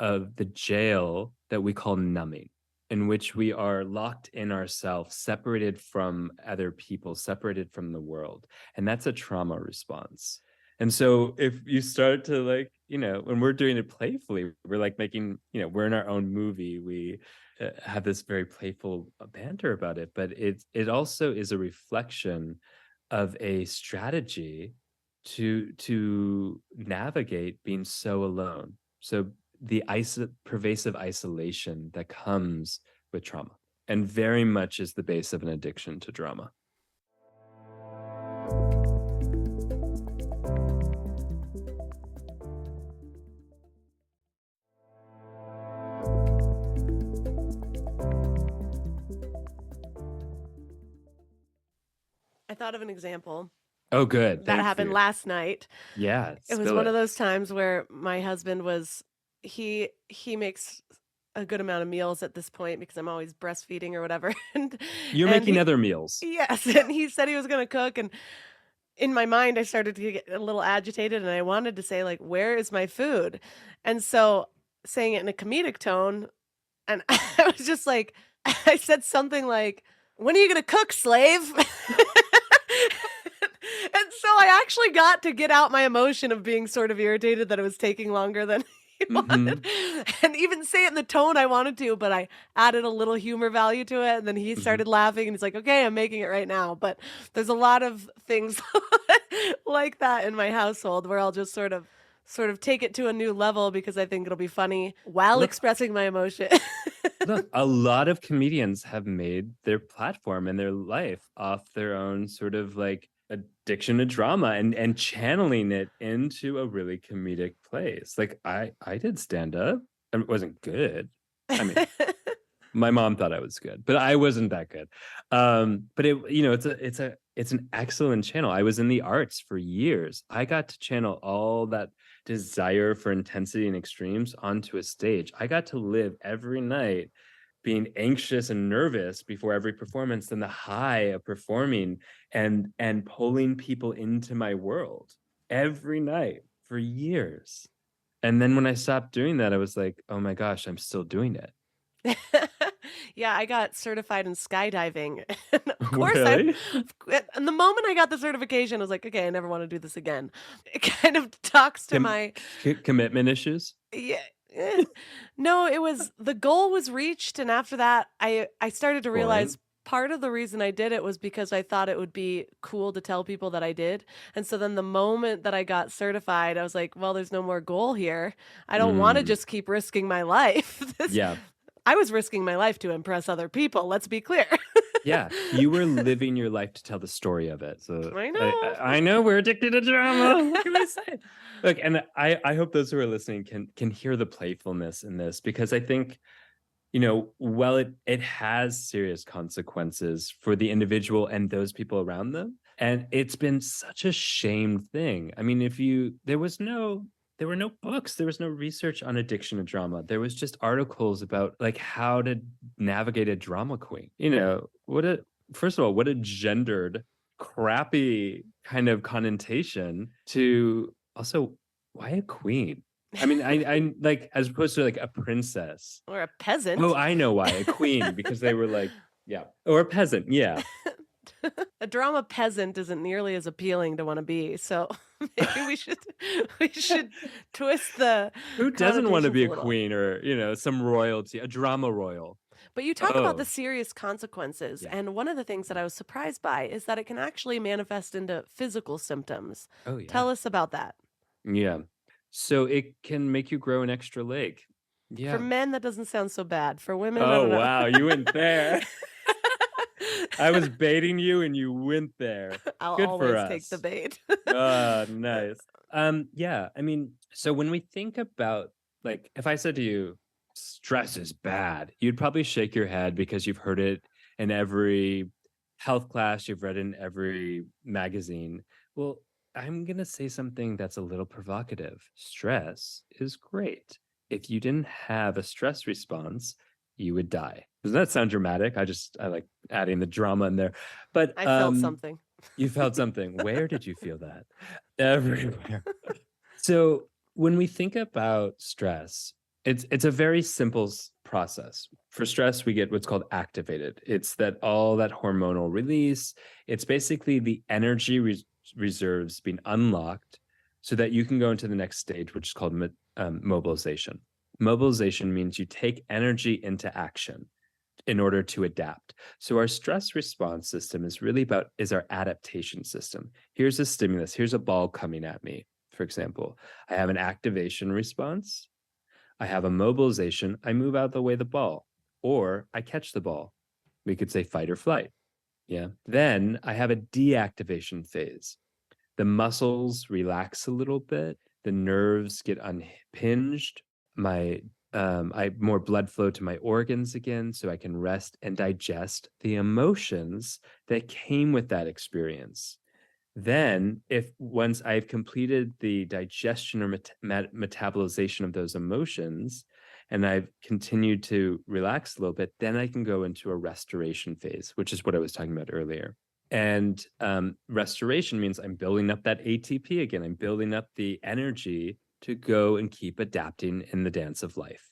of the jail that we call numbing, in which we are locked in ourselves, separated from other people, separated from the world. And that's a trauma response. And so if you start to like, when we're doing it playfully, we're like making, we're in our own movie. We have this very playful banter about it, but it also is a reflection of a strategy to navigate being so alone. So the pervasive isolation that comes with trauma, and very much is the base of an addiction to drama. I thought of an example Oh, good. that Thank happened you. last night. Yeah, It was spill one it. of those times where my husband was he makes a good amount of meals at this point because I'm always breastfeeding or whatever. And You're and making he other meals. yes, and he said he was gonna cook, and in my mind I started to get a little agitated and I wanted to say like, "Where is my food?" And so saying it in a comedic tone, and I was just like I said something like, "When are you gonna cook, slave?" And so I actually got to get out my emotion of being sort of irritated that it was taking longer than he wanted, Hmm. and even say it in the tone I wanted to, but I added a little humor value to it, and then he Hmm. started laughing, and he's like, "Okay, I'm making it right now." But there's a lot of things like that in my household where I'll just sort of take it to a new level because I think it'll be funny while Look, expressing my emotion. look, a lot of comedians have made their platform and their life off their own sort of like addiction to drama and channeling it into a really comedic place. Like I did stand up. It wasn't good. I mean, my mom thought I was good, but I wasn't that good. But it's an excellent channel. I was in the arts for years. I got to channel all that desire for intensity and extremes onto a stage. I got to live every night being anxious and nervous before every performance, then the high of performing and pulling people into my world every night for years. And then when I stopped doing that, I was like, oh my gosh, I'm still doing it. Yeah, I got certified in skydiving. And of course, Really? and the moment I got the certification, I was like, okay, I never want to do this again. It kind of talks to Com- my, commitment issues? yeah. No, it was the goal was reached, and after that, I started to realize Boring. Part of the reason I did it was because I thought it would be cool to tell people that I did. And so then the moment that I got certified, I was like, well, there's no more goal here. I don't want to Mm, just keep risking my life. yeah. I was risking my life to impress other people. Let's be clear. Yeah, you were living your life to tell the story of it. So I I, know. I I know we're addicted to drama. What can we say? Look, and I hope those who are listening can hear the playfulness in this because I think well, it has serious consequences for the individual and those people around them. And it's been such a shame thing. I mean, there were no books, there was no research on addiction to drama. There was just articles about like how to navigate a drama queen. First of all, what a gendered, crappy kind of connotation to also why a queen? I mean, I like as opposed to like a princess. Or a Oh, peasant. I know why. A queen, because they were like, yeah. Or a peasant, yeah. A drama peasant isn't nearly as appealing to want to be. So maybe we should twist the Who doesn't want to connotations be a a little. queen or, some royalty, a drama royal? But you talk about the Oh, serious consequences, yeah. and one of the things that I was surprised by is that it can actually manifest into physical symptoms. Oh, Tell yeah. us about that. Yeah. So it can make you grow an extra leg. For Yeah. men, that doesn't sound so bad. For women, I Oh, don't know. wow. You went there. I was baiting you and you went there. I'll Good for always take the us. bait. Nice. Yeah, I mean, so when we think about like if I said to you, stress is bad, you'd probably shake your head because you've heard it in every health class, you've read it in every magazine. Well, I'm gonna say something that's a little provocative. Stress is great. If you didn't have a stress response, you would die. Doesn't that sound dramatic? I like adding the drama in there. But I felt something. you felt something. Where did you feel that? Everywhere. So when we think about stress, it's a very simple process. For stress, we get what's called activated. It's that all that hormonal release. It's basically the energy reserves being unlocked so that you can go into the next stage, which is called mobilization. Mobilization means you take energy into action in order to adapt. So our stress response system is our adaptation system. Here's a stimulus, here's a ball coming at me. For example, I have an activation response, I have a mobilization, I move out of the way of the ball, or I catch the ball. We could say fight or flight. Yeah. Then I have a deactivation phase. The muscles relax a little bit, the nerves get unhinged, my I have more blood flow to my organs again, so I can rest and digest the emotions that came with that experience. Then, if once I've completed the digestion or metabolization of those emotions, and I've continued to relax a little bit, then I can go into a restoration phase, which is what I was talking about earlier. And restoration means I'm building up that ATP again. I'm building up the energy to go and keep adapting in the dance of life.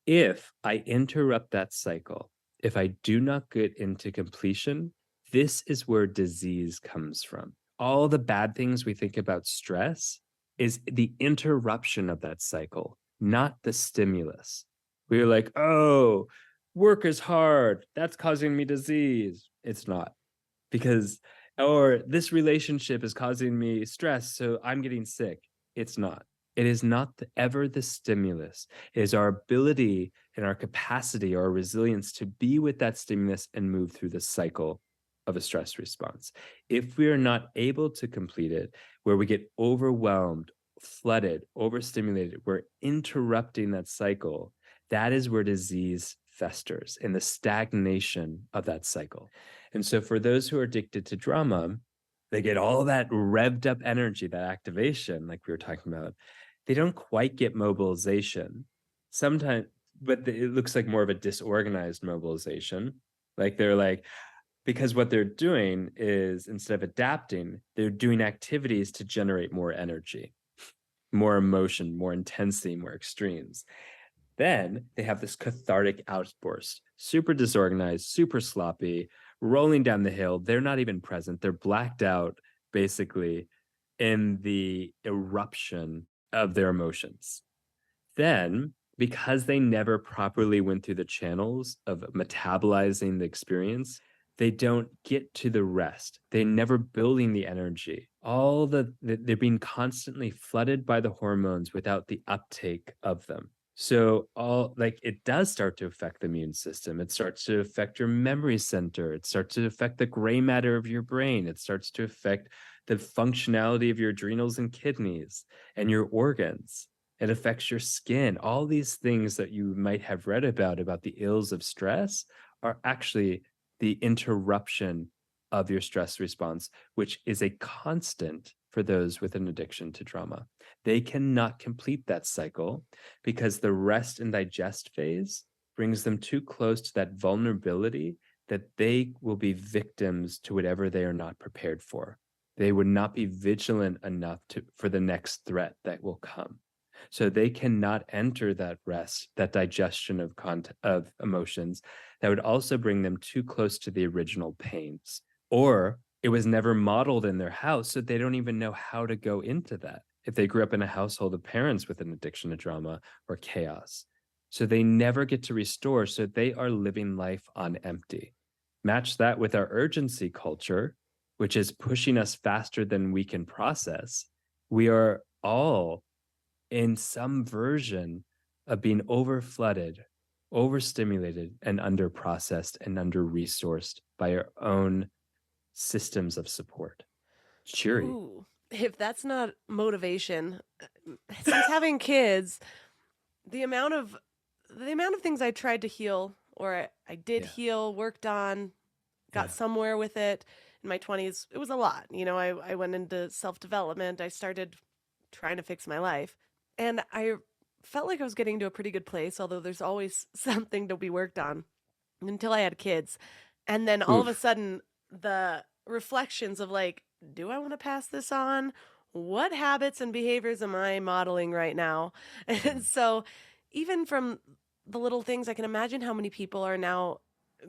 If I interrupt that cycle, if I do not get into completion, this is where disease comes from. All the bad things we think about stress is the interruption of that cycle, not the stimulus. We're like, oh, work is hard. That's causing me disease. It's not because, or this relationship is causing me stress. So I'm getting sick. It's not. It is not ever the stimulus. It is our ability and our capacity, our resilience to be with that stimulus and move through the cycle of a stress response. If we are not able to complete it, where we get overwhelmed, flooded, overstimulated, we're interrupting that cycle. That is where disease festers in the stagnation of that cycle. And so for those who are addicted to drama, they get all that revved up energy, that activation, like we were talking about. They don't quite get mobilization. Sometimes, but it looks like more of a disorganized mobilization. Like they're like, because what they're doing is instead of adapting, they're doing activities to generate more energy, more emotion, more intensity, more extremes. Then they have this cathartic outburst, super disorganized, super sloppy, rolling down the hill. They're not even present. They're blacked out, basically, in the eruption of their emotions. Then, because they never properly went through the channels of metabolizing the experience, they don't get to the rest. They're never building the energy. They're being constantly flooded by the hormones without the uptake of them. So it does start to affect the immune system. It starts to affect your memory center. It starts to affect the gray matter of your brain. It starts to affect the functionality of your adrenals and kidneys and your organs. It affects your skin. All these things that you might have read about the ills of stress, are actually the interruption of your stress response, which is a constant for those with an addiction to drama. They cannot complete that cycle because the rest and digest phase brings them too close to that vulnerability that they will be victims to whatever they are not prepared for. They would not be vigilant enough for the next threat that will come. So they cannot enter that rest, that digestion of emotions that would also bring them too close to the original pains. Or it was never modeled in their house, so they don't even know how to go into that if they grew up in a household of parents with an addiction to drama or chaos. So they never get to restore, so they are living life on empty. Match that with our urgency culture, which is pushing us faster than we can process. We are all in some version of being overflooded, overstimulated, and underprocessed and under-resourced by our own systems of support. Cheery. Ooh, if that's not motivation, since having kids, the amount of things I tried to heal, or I did Yeah. heal, worked on, got Yeah. somewhere with it in my 20s, it was a lot. I went into self-development. I started trying to fix my life. And I felt like I was getting to a pretty good place, although there's always something to be worked on until I had kids. And then all of a Oof. sudden, the reflections of like, do I want to pass this on? What habits and behaviors am I modeling right now? And so, even from the little things, I can imagine how many people are now,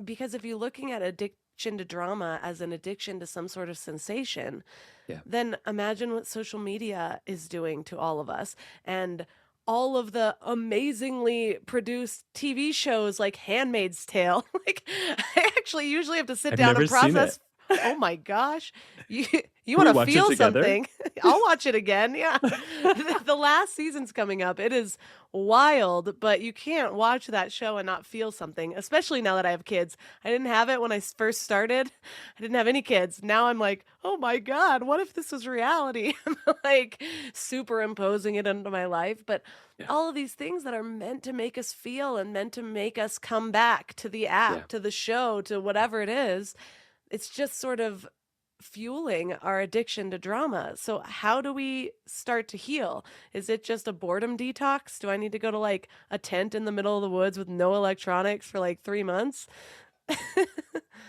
because if you're looking at addiction to drama as an addiction to some sort of sensation, Yeah. then imagine what social media is doing to all of us. And all of the amazingly produced TV shows like Handmaid's Tale. Like, I actually usually have to sit I've down never and seen process. it. Oh my gosh. You Can want we to watch it feel together? something? I'll watch it again. Yeah. The last season's coming up. It is wild, but you can't watch that show and not feel something, especially now that I have kids. I didn't have it when I first started. I didn't have any kids. Now I'm like, oh my God, what if this was reality? I'm like superimposing it into my life. But Yeah. all of these things that are meant to make us feel and meant to make us come back to the app, Yeah. to the show, to whatever it is, it's just sort of fueling our addiction to drama. So how do we start to heal? Is it just a boredom detox? Do I need to go to like a tent in the middle of the woods with no electronics for like 3 months?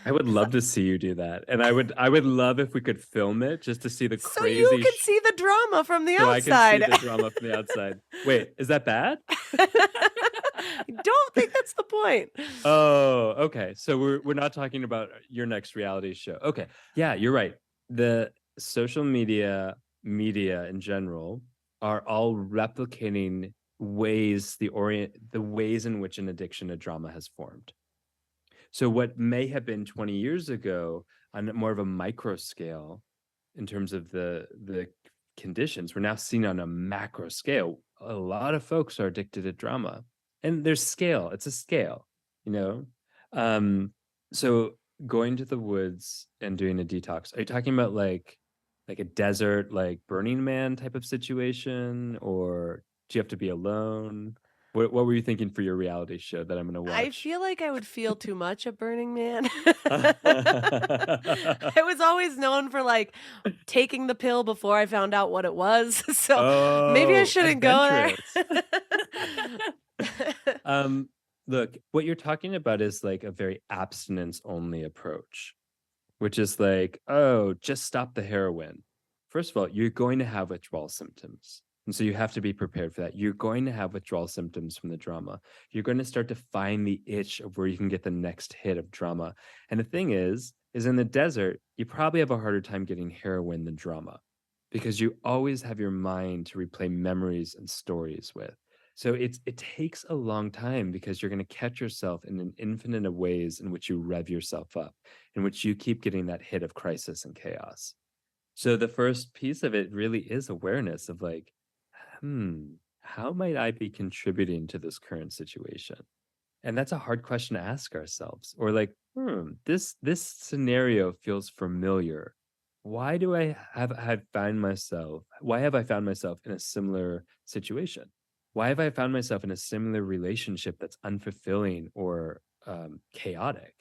I would 'Cause love to see you do that. And I would love if we could film it just to see the so you crazy can see the drama from the so I can see outside. the drama from the outside. Wait, is that bad? I don't think that's the point. Oh, okay. So we're not talking about your next reality show. Okay. Yeah, you're right. The social media in general are all replicating the ways in which an addiction to drama has formed. So what may have been 20 years ago on more of a micro scale in terms of the conditions, we're now seeing on a macro scale. A lot of folks are addicted to drama. And there's scale. It's a scale, you know? So going to the woods and doing a detox, are you talking about like a desert, like Burning Man type of situation? Or do you have to be alone? What were you thinking for your reality show that I'm gonna I watch? feel like I would feel too much at Burning Man. I was always known for like taking the pill before I found out what it was. So maybe I Oh, shouldn't go adventurous. there. Look, what you're talking about is like a very abstinence only approach, which is like, oh, just stop the heroin. First of all, you're going to have withdrawal symptoms. And so you have to be prepared for that. You're going to have withdrawal symptoms from the drama. You're going to start to find the itch of where you can get the next hit of drama. And the thing is in the desert, you probably have a harder time getting heroin than drama because you always have your mind to replay memories and stories with. So it takes a long time because you're going to catch yourself in an infinite of ways in which you rev yourself up, in which you keep getting that hit of crisis and chaos. So the first piece of it really is awareness of like, how might I be contributing to this current situation? And that's a hard question to ask ourselves. Or like, this scenario feels familiar. Why do I have found myself? Why have I found myself in a similar situation? Why have I found myself in a similar relationship that's unfulfilling or chaotic?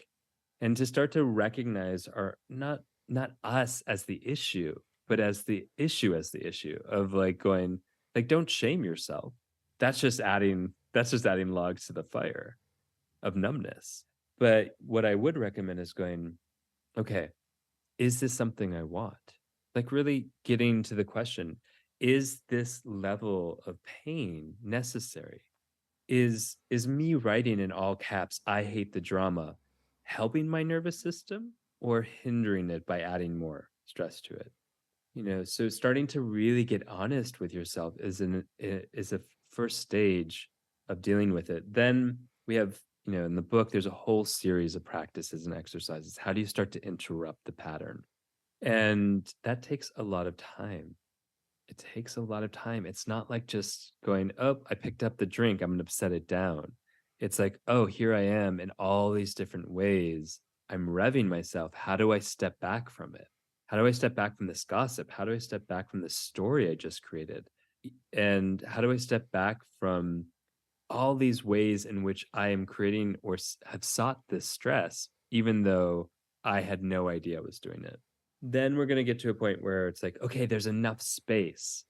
And to start to recognize our not us as the issue, but as the issue of like going like don't shame yourself. That's just adding logs to the fire of numbness. But what I would recommend is going, okay, is this something I want? Like really getting to the question, is this level of pain necessary? Is me writing in all caps, I hate the drama, helping my nervous system or hindering it by adding more stress to it? So starting to really get honest with yourself is a first stage of dealing with it. Then we have, in the book, there's a whole series of practices and exercises. How do you start to interrupt the pattern? And that takes a lot of time. It takes a lot of time. It's not like just going, oh, I picked up the drink, I'm going to set it down. It's like, oh, here I am in all these different ways. I'm revving myself. How do I step back from it? How do I step back from this gossip? How do I step back from this story I just created? And how do I step back from all these ways in which I am creating or have sought this stress, even though I had no idea I was doing it? Then we're going to get to a point where it's like, okay, there's enough space.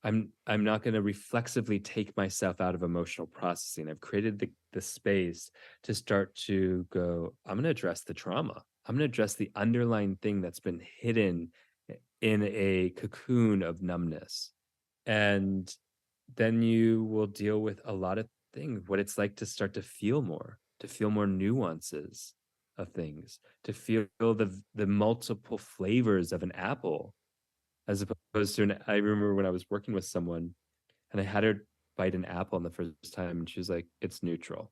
I'm not going to reflexively take myself out of emotional processing. I've created the space to start to go, I'm going to address the trauma. I'm going to address the underlying thing that's been hidden in a cocoon of numbness. And then you will deal with a lot of things, what it's like to start to feel more nuances of things, to feel the multiple flavors of an apple, as opposed to I remember when I was working with someone and I had her bite an apple on the first time and she was like, it's neutral.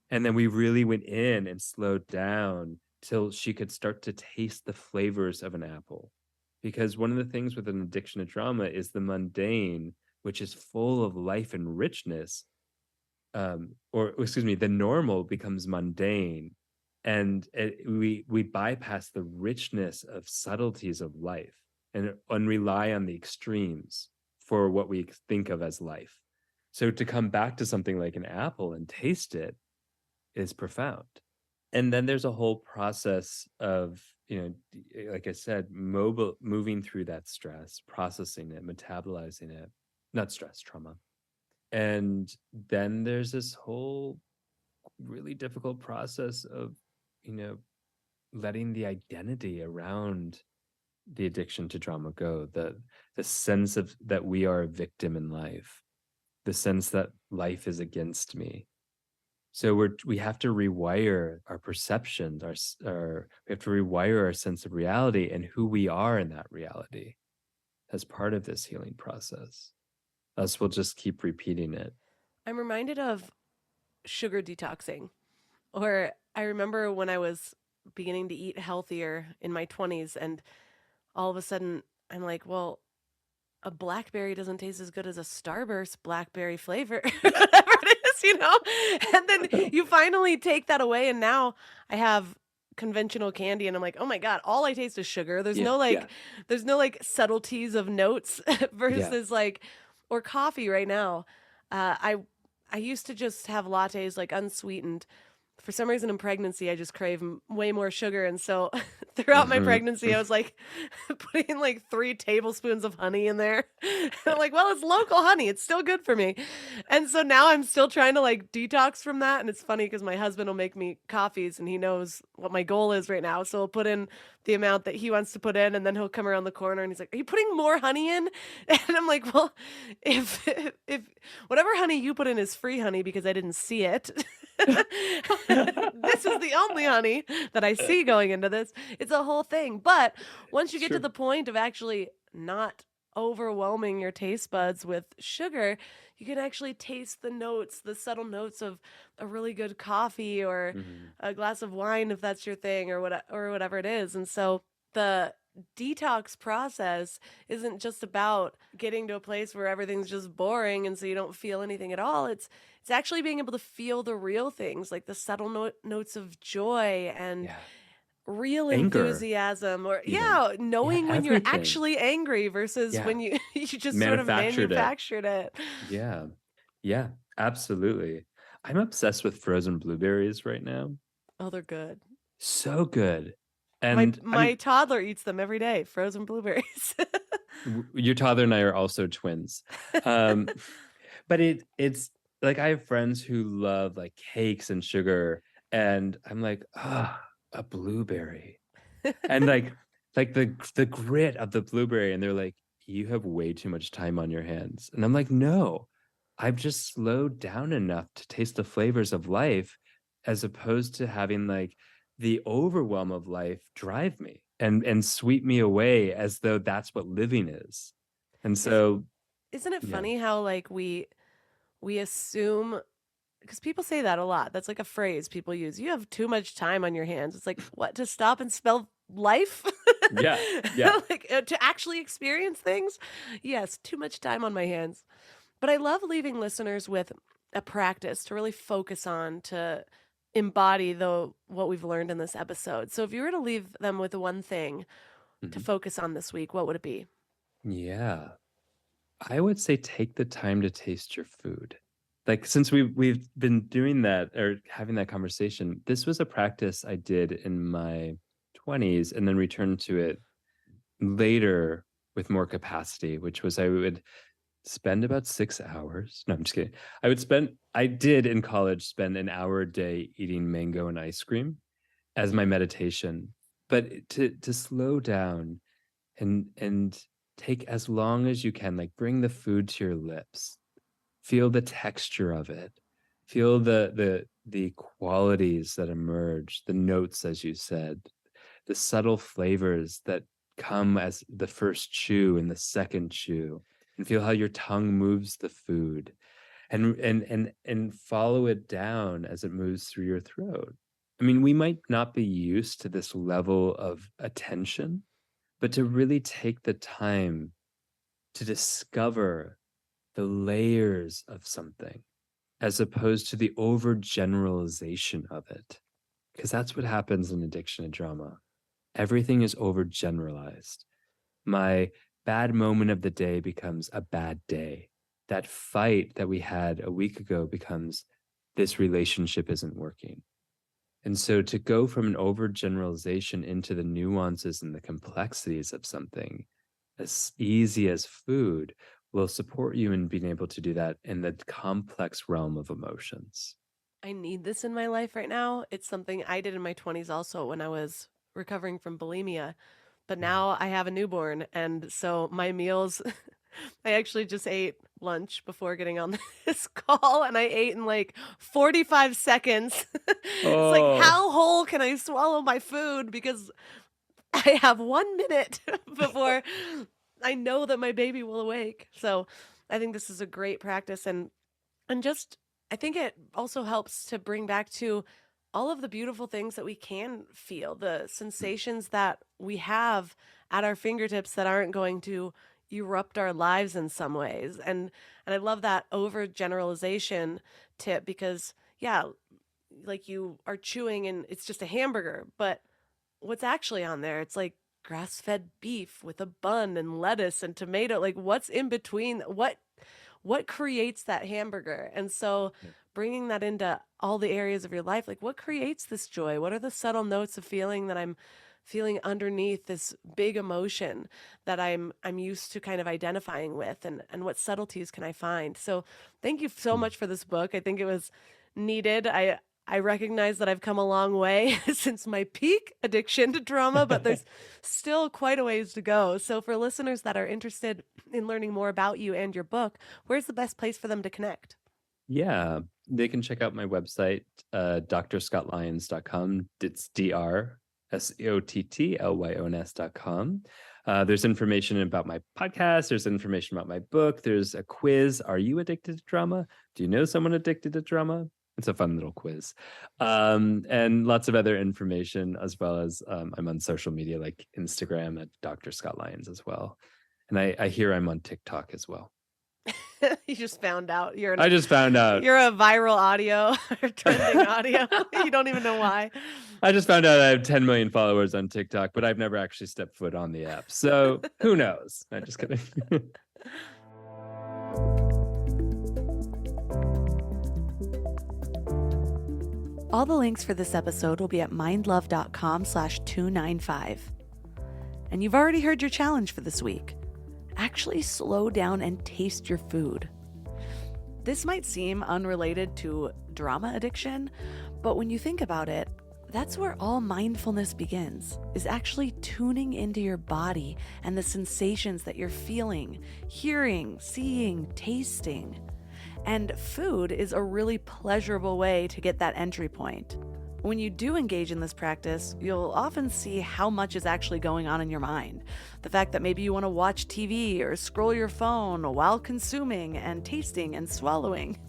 And then we really went in and slowed down till she could start to taste the flavors of an apple. Because one of the things with an addiction to drama is the mundane, which is full of life and richness, or excuse me, the normal becomes mundane, and we bypass the richness of subtleties of life and rely on the extremes for what we think of as life. So to come back to something like an apple and taste it is profound. And then there's a whole process of, like I said, moving through that stress, processing it, metabolizing it, not stress, trauma. And then there's this whole really difficult process of, letting the identity around the addiction to drama go, the sense of that we are a victim in life, the sense that life is against me. So we have to rewire our perceptions, we have to rewire our sense of reality and who we are in that reality as part of this healing process. Else we'll just keep repeating it. I'm reminded of sugar detoxing. Or I remember when I was beginning to eat healthier in my 20s, and all of a sudden I'm like, well, a blackberry doesn't taste as good as a Starburst blackberry flavor, whatever it is. And then you finally take that away, and now I have conventional candy, and I'm like, oh my God, all I taste is sugar. There's no there's no like subtleties of notes versus like, or coffee right now. I used to just have lattes like unsweetened. For some reason in pregnancy, I just crave way more sugar. And so throughout my pregnancy, I was like putting like 3 tablespoons of honey in there. And I'm like, well, it's local honey. It's still good for me. And so now I'm still trying to like detox from that. And it's funny because my husband will make me coffees and he knows what my goal is right now. So he'll put in the amount that he wants to put in. And then he'll come around the corner and he's like, are you putting more honey in? And I'm like, well, if whatever honey you put in is free honey because I didn't see it. This is the only honey that I see going into this. It's a whole thing. But once you get to the point of actually not overwhelming your taste buds with sugar, you can actually taste the notes, the subtle notes of a really good coffee or Mhm. a glass of wine if that's your thing or whatever it is. And so the detox process isn't just about getting to a place where everything's just boring and so you don't feel anything at all. It's actually being able to feel the real things, like the subtle notes of joy and Yeah. real Anger, enthusiasm, or even. yeah, Yeah, knowing when you're everything. actually angry versus Yeah. when you you just sort of Manufactured it. manufactured it. Yeah. Yeah, absolutely. I'm obsessed with frozen blueberries right now. Oh, they're good. So good. My And I my mean, toddler eats them every day, frozen blueberries. your toddler and I are also twins. Um, but it's like I have friends who love like cakes and sugar, and I'm like, ah, a blueberry. And like the grit of the blueberry, and they're like, you have way too much time on your hands. And I'm like, no, I've just slowed down enough to taste the flavors of life, as opposed to having like the overwhelm of life drive me and sweep me away as though that's what living is. And Is so isn't it yeah. funny how like we assume, because people say that a lot. That's like a phrase people use. You have too much time on your hands. It's like, what, to stop and spell life? Yeah. Yeah. Like to actually experience things? Yes, too much time on my hands. But I love leaving listeners with a practice to really focus on, to embody the what we've learned in this episode. So if you were to leave them with one thing to Mhm. focus on this week, what would it be? Yeah. I would say take the time to taste your food. Like since we've been doing that or having that conversation, this was a practice I did in my 20s and then returned to it later with more capacity, which was I would spend about 6 hours. No, I'm just kidding. I did in college spend an hour a day eating mango and ice cream as my meditation. But to slow down and take as long as you can, like bring the food to your lips, feel the texture of it, feel the qualities that emerge, the notes, as you said, the subtle flavors that come as the first chew and the second chew, and feel how your tongue moves the food, and follow it down as it moves through your throat. I mean, we might not be used to this level of attention, but to really take the time to discover the layers of something as opposed to the overgeneralization of it. Because that's what happens in addiction and drama. Everything is overgeneralized. My bad moment of the day becomes a bad day. That fight that we had a week ago becomes this relationship isn't working. And so to go from an overgeneralization into the nuances and the complexities of something as easy as food will support you in being able to do that in the complex realm of emotions. I need this in my life right now. It's something I did in my 20s also when I was recovering from bulimia. But Yeah. now I have a newborn. And so my meals, I actually just ate lunch before getting on this call and I ate in like 45 seconds. It's like, Oh, how whole can I swallow my food? Because I have 1 minute before I know that my baby will awake. So I think this is a great practice. And just, I think it also helps to bring back to all of the beautiful things that we can feel, the sensations that we have at our fingertips that aren't going to erupt our lives in some ways. And I love that overgeneralization tip because yeah, like you are chewing and it's just a hamburger, but what's actually on there? It's like grass-fed beef with a bun and lettuce and tomato. Like what's in between? What creates that hamburger? And so yeah. bringing that into all the areas of your life, like what creates this joy? What are the subtle notes of feeling that I'm feeling underneath this big emotion that I'm used to kind of identifying with, and what subtleties can I find? So thank you so Hmm. much for this book. I think it was needed. I recognize that I've come a long way since my peak addiction to drama, but there's still quite a ways to go. So, for listeners that are interested in learning more about you and your book, where's the best place for them to connect? Yeah, they can check out my website, drscottlyons.com. It's DR. SOTTLYONS.com. There's information about my podcast. There's information about my book. There's a quiz. Are you addicted to drama? Do you know someone addicted to drama? It's a fun little quiz. And lots of other information, as well as I'm on social media like Instagram at Dr. Scott Lyons as well. And I hear I'm on TikTok as well. You just found out. I just found out. You're a viral audio or trending audio. You don't even know why. I just found out I have 10 million followers on TikTok, but I've never actually stepped foot on the app. So who knows? I'm just kidding. All the links for this episode will be at mindlove.com/295. And you've already heard your challenge for this week. Actually slow down and taste your food. This might seem unrelated to drama addiction, but when you think about it, that's where all mindfulness begins, is actually tuning into your body and the sensations that you're feeling, hearing, seeing, tasting. And food is a really pleasurable way to get that entry point. When you do engage in this practice, you'll often see how much is actually going on in your mind. The fact that maybe you want to watch TV or scroll your phone while consuming and tasting and swallowing.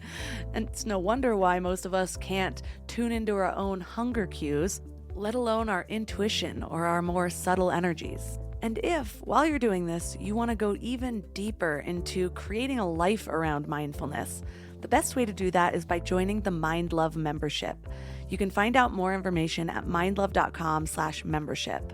And it's no wonder why most of us can't tune into our own hunger cues, let alone our intuition or our more subtle energies. And if, while you're doing this, you want to go even deeper into creating a life around mindfulness, the best way to do that is by joining the Mind Love membership. You can find out more information at mindlove.com/membership.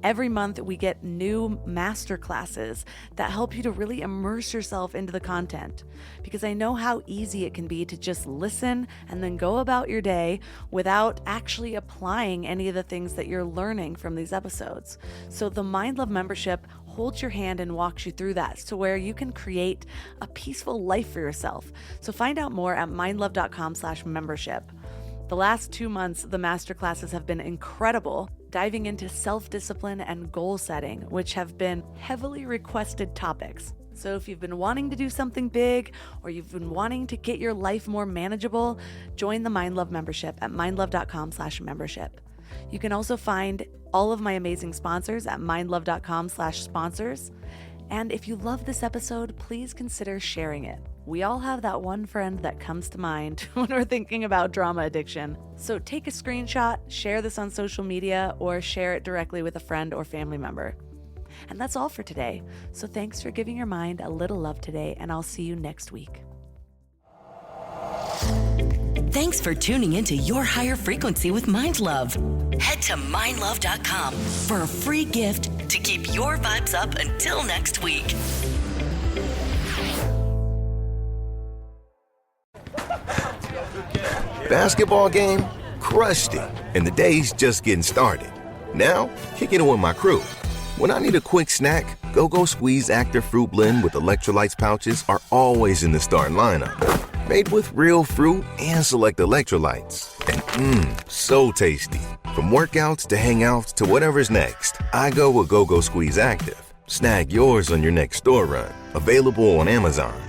Every month, we get new masterclasses that help you to really immerse yourself into the content. Because I know how easy it can be to just listen and then go about your day without actually applying any of the things that you're learning from these episodes. So the Mind Love membership holds your hand and walks you through that, so where you can create a peaceful life for yourself. So find out more at mindlove.com/membership. The last 2 months, the masterclasses have been incredible, diving into self-discipline and goal setting, which have been heavily requested topics. So if you've been wanting to do something big, or you've been wanting to get your life more manageable, join the Mind Love membership at mindlove.com/membership. You can also find all of my amazing sponsors at mindlove.com/sponsors. And if you love this episode, please consider sharing it. We all have that one friend that comes to mind when we're thinking about drama addiction. So take a screenshot, share this on social media, or share it directly with a friend or family member. And that's all for today. So thanks for giving your mind a little love today, and I'll see you next week. Thanks for tuning into Your Higher Frequency with Mind Love. Head to mindlove.com for a free gift to keep your vibes up until next week. Basketball game? Crushed it. And the day's just getting started. Now, kicking it with my crew. When I need a quick snack, Go-Go Squeeze Active Fruit Blend with electrolytes pouches are always in the starting lineup. Made with real fruit and select electrolytes. And so tasty. From workouts to hangouts to whatever's next, I go with Go-Go Squeeze Active. Snag yours on your next store run. Available on Amazon.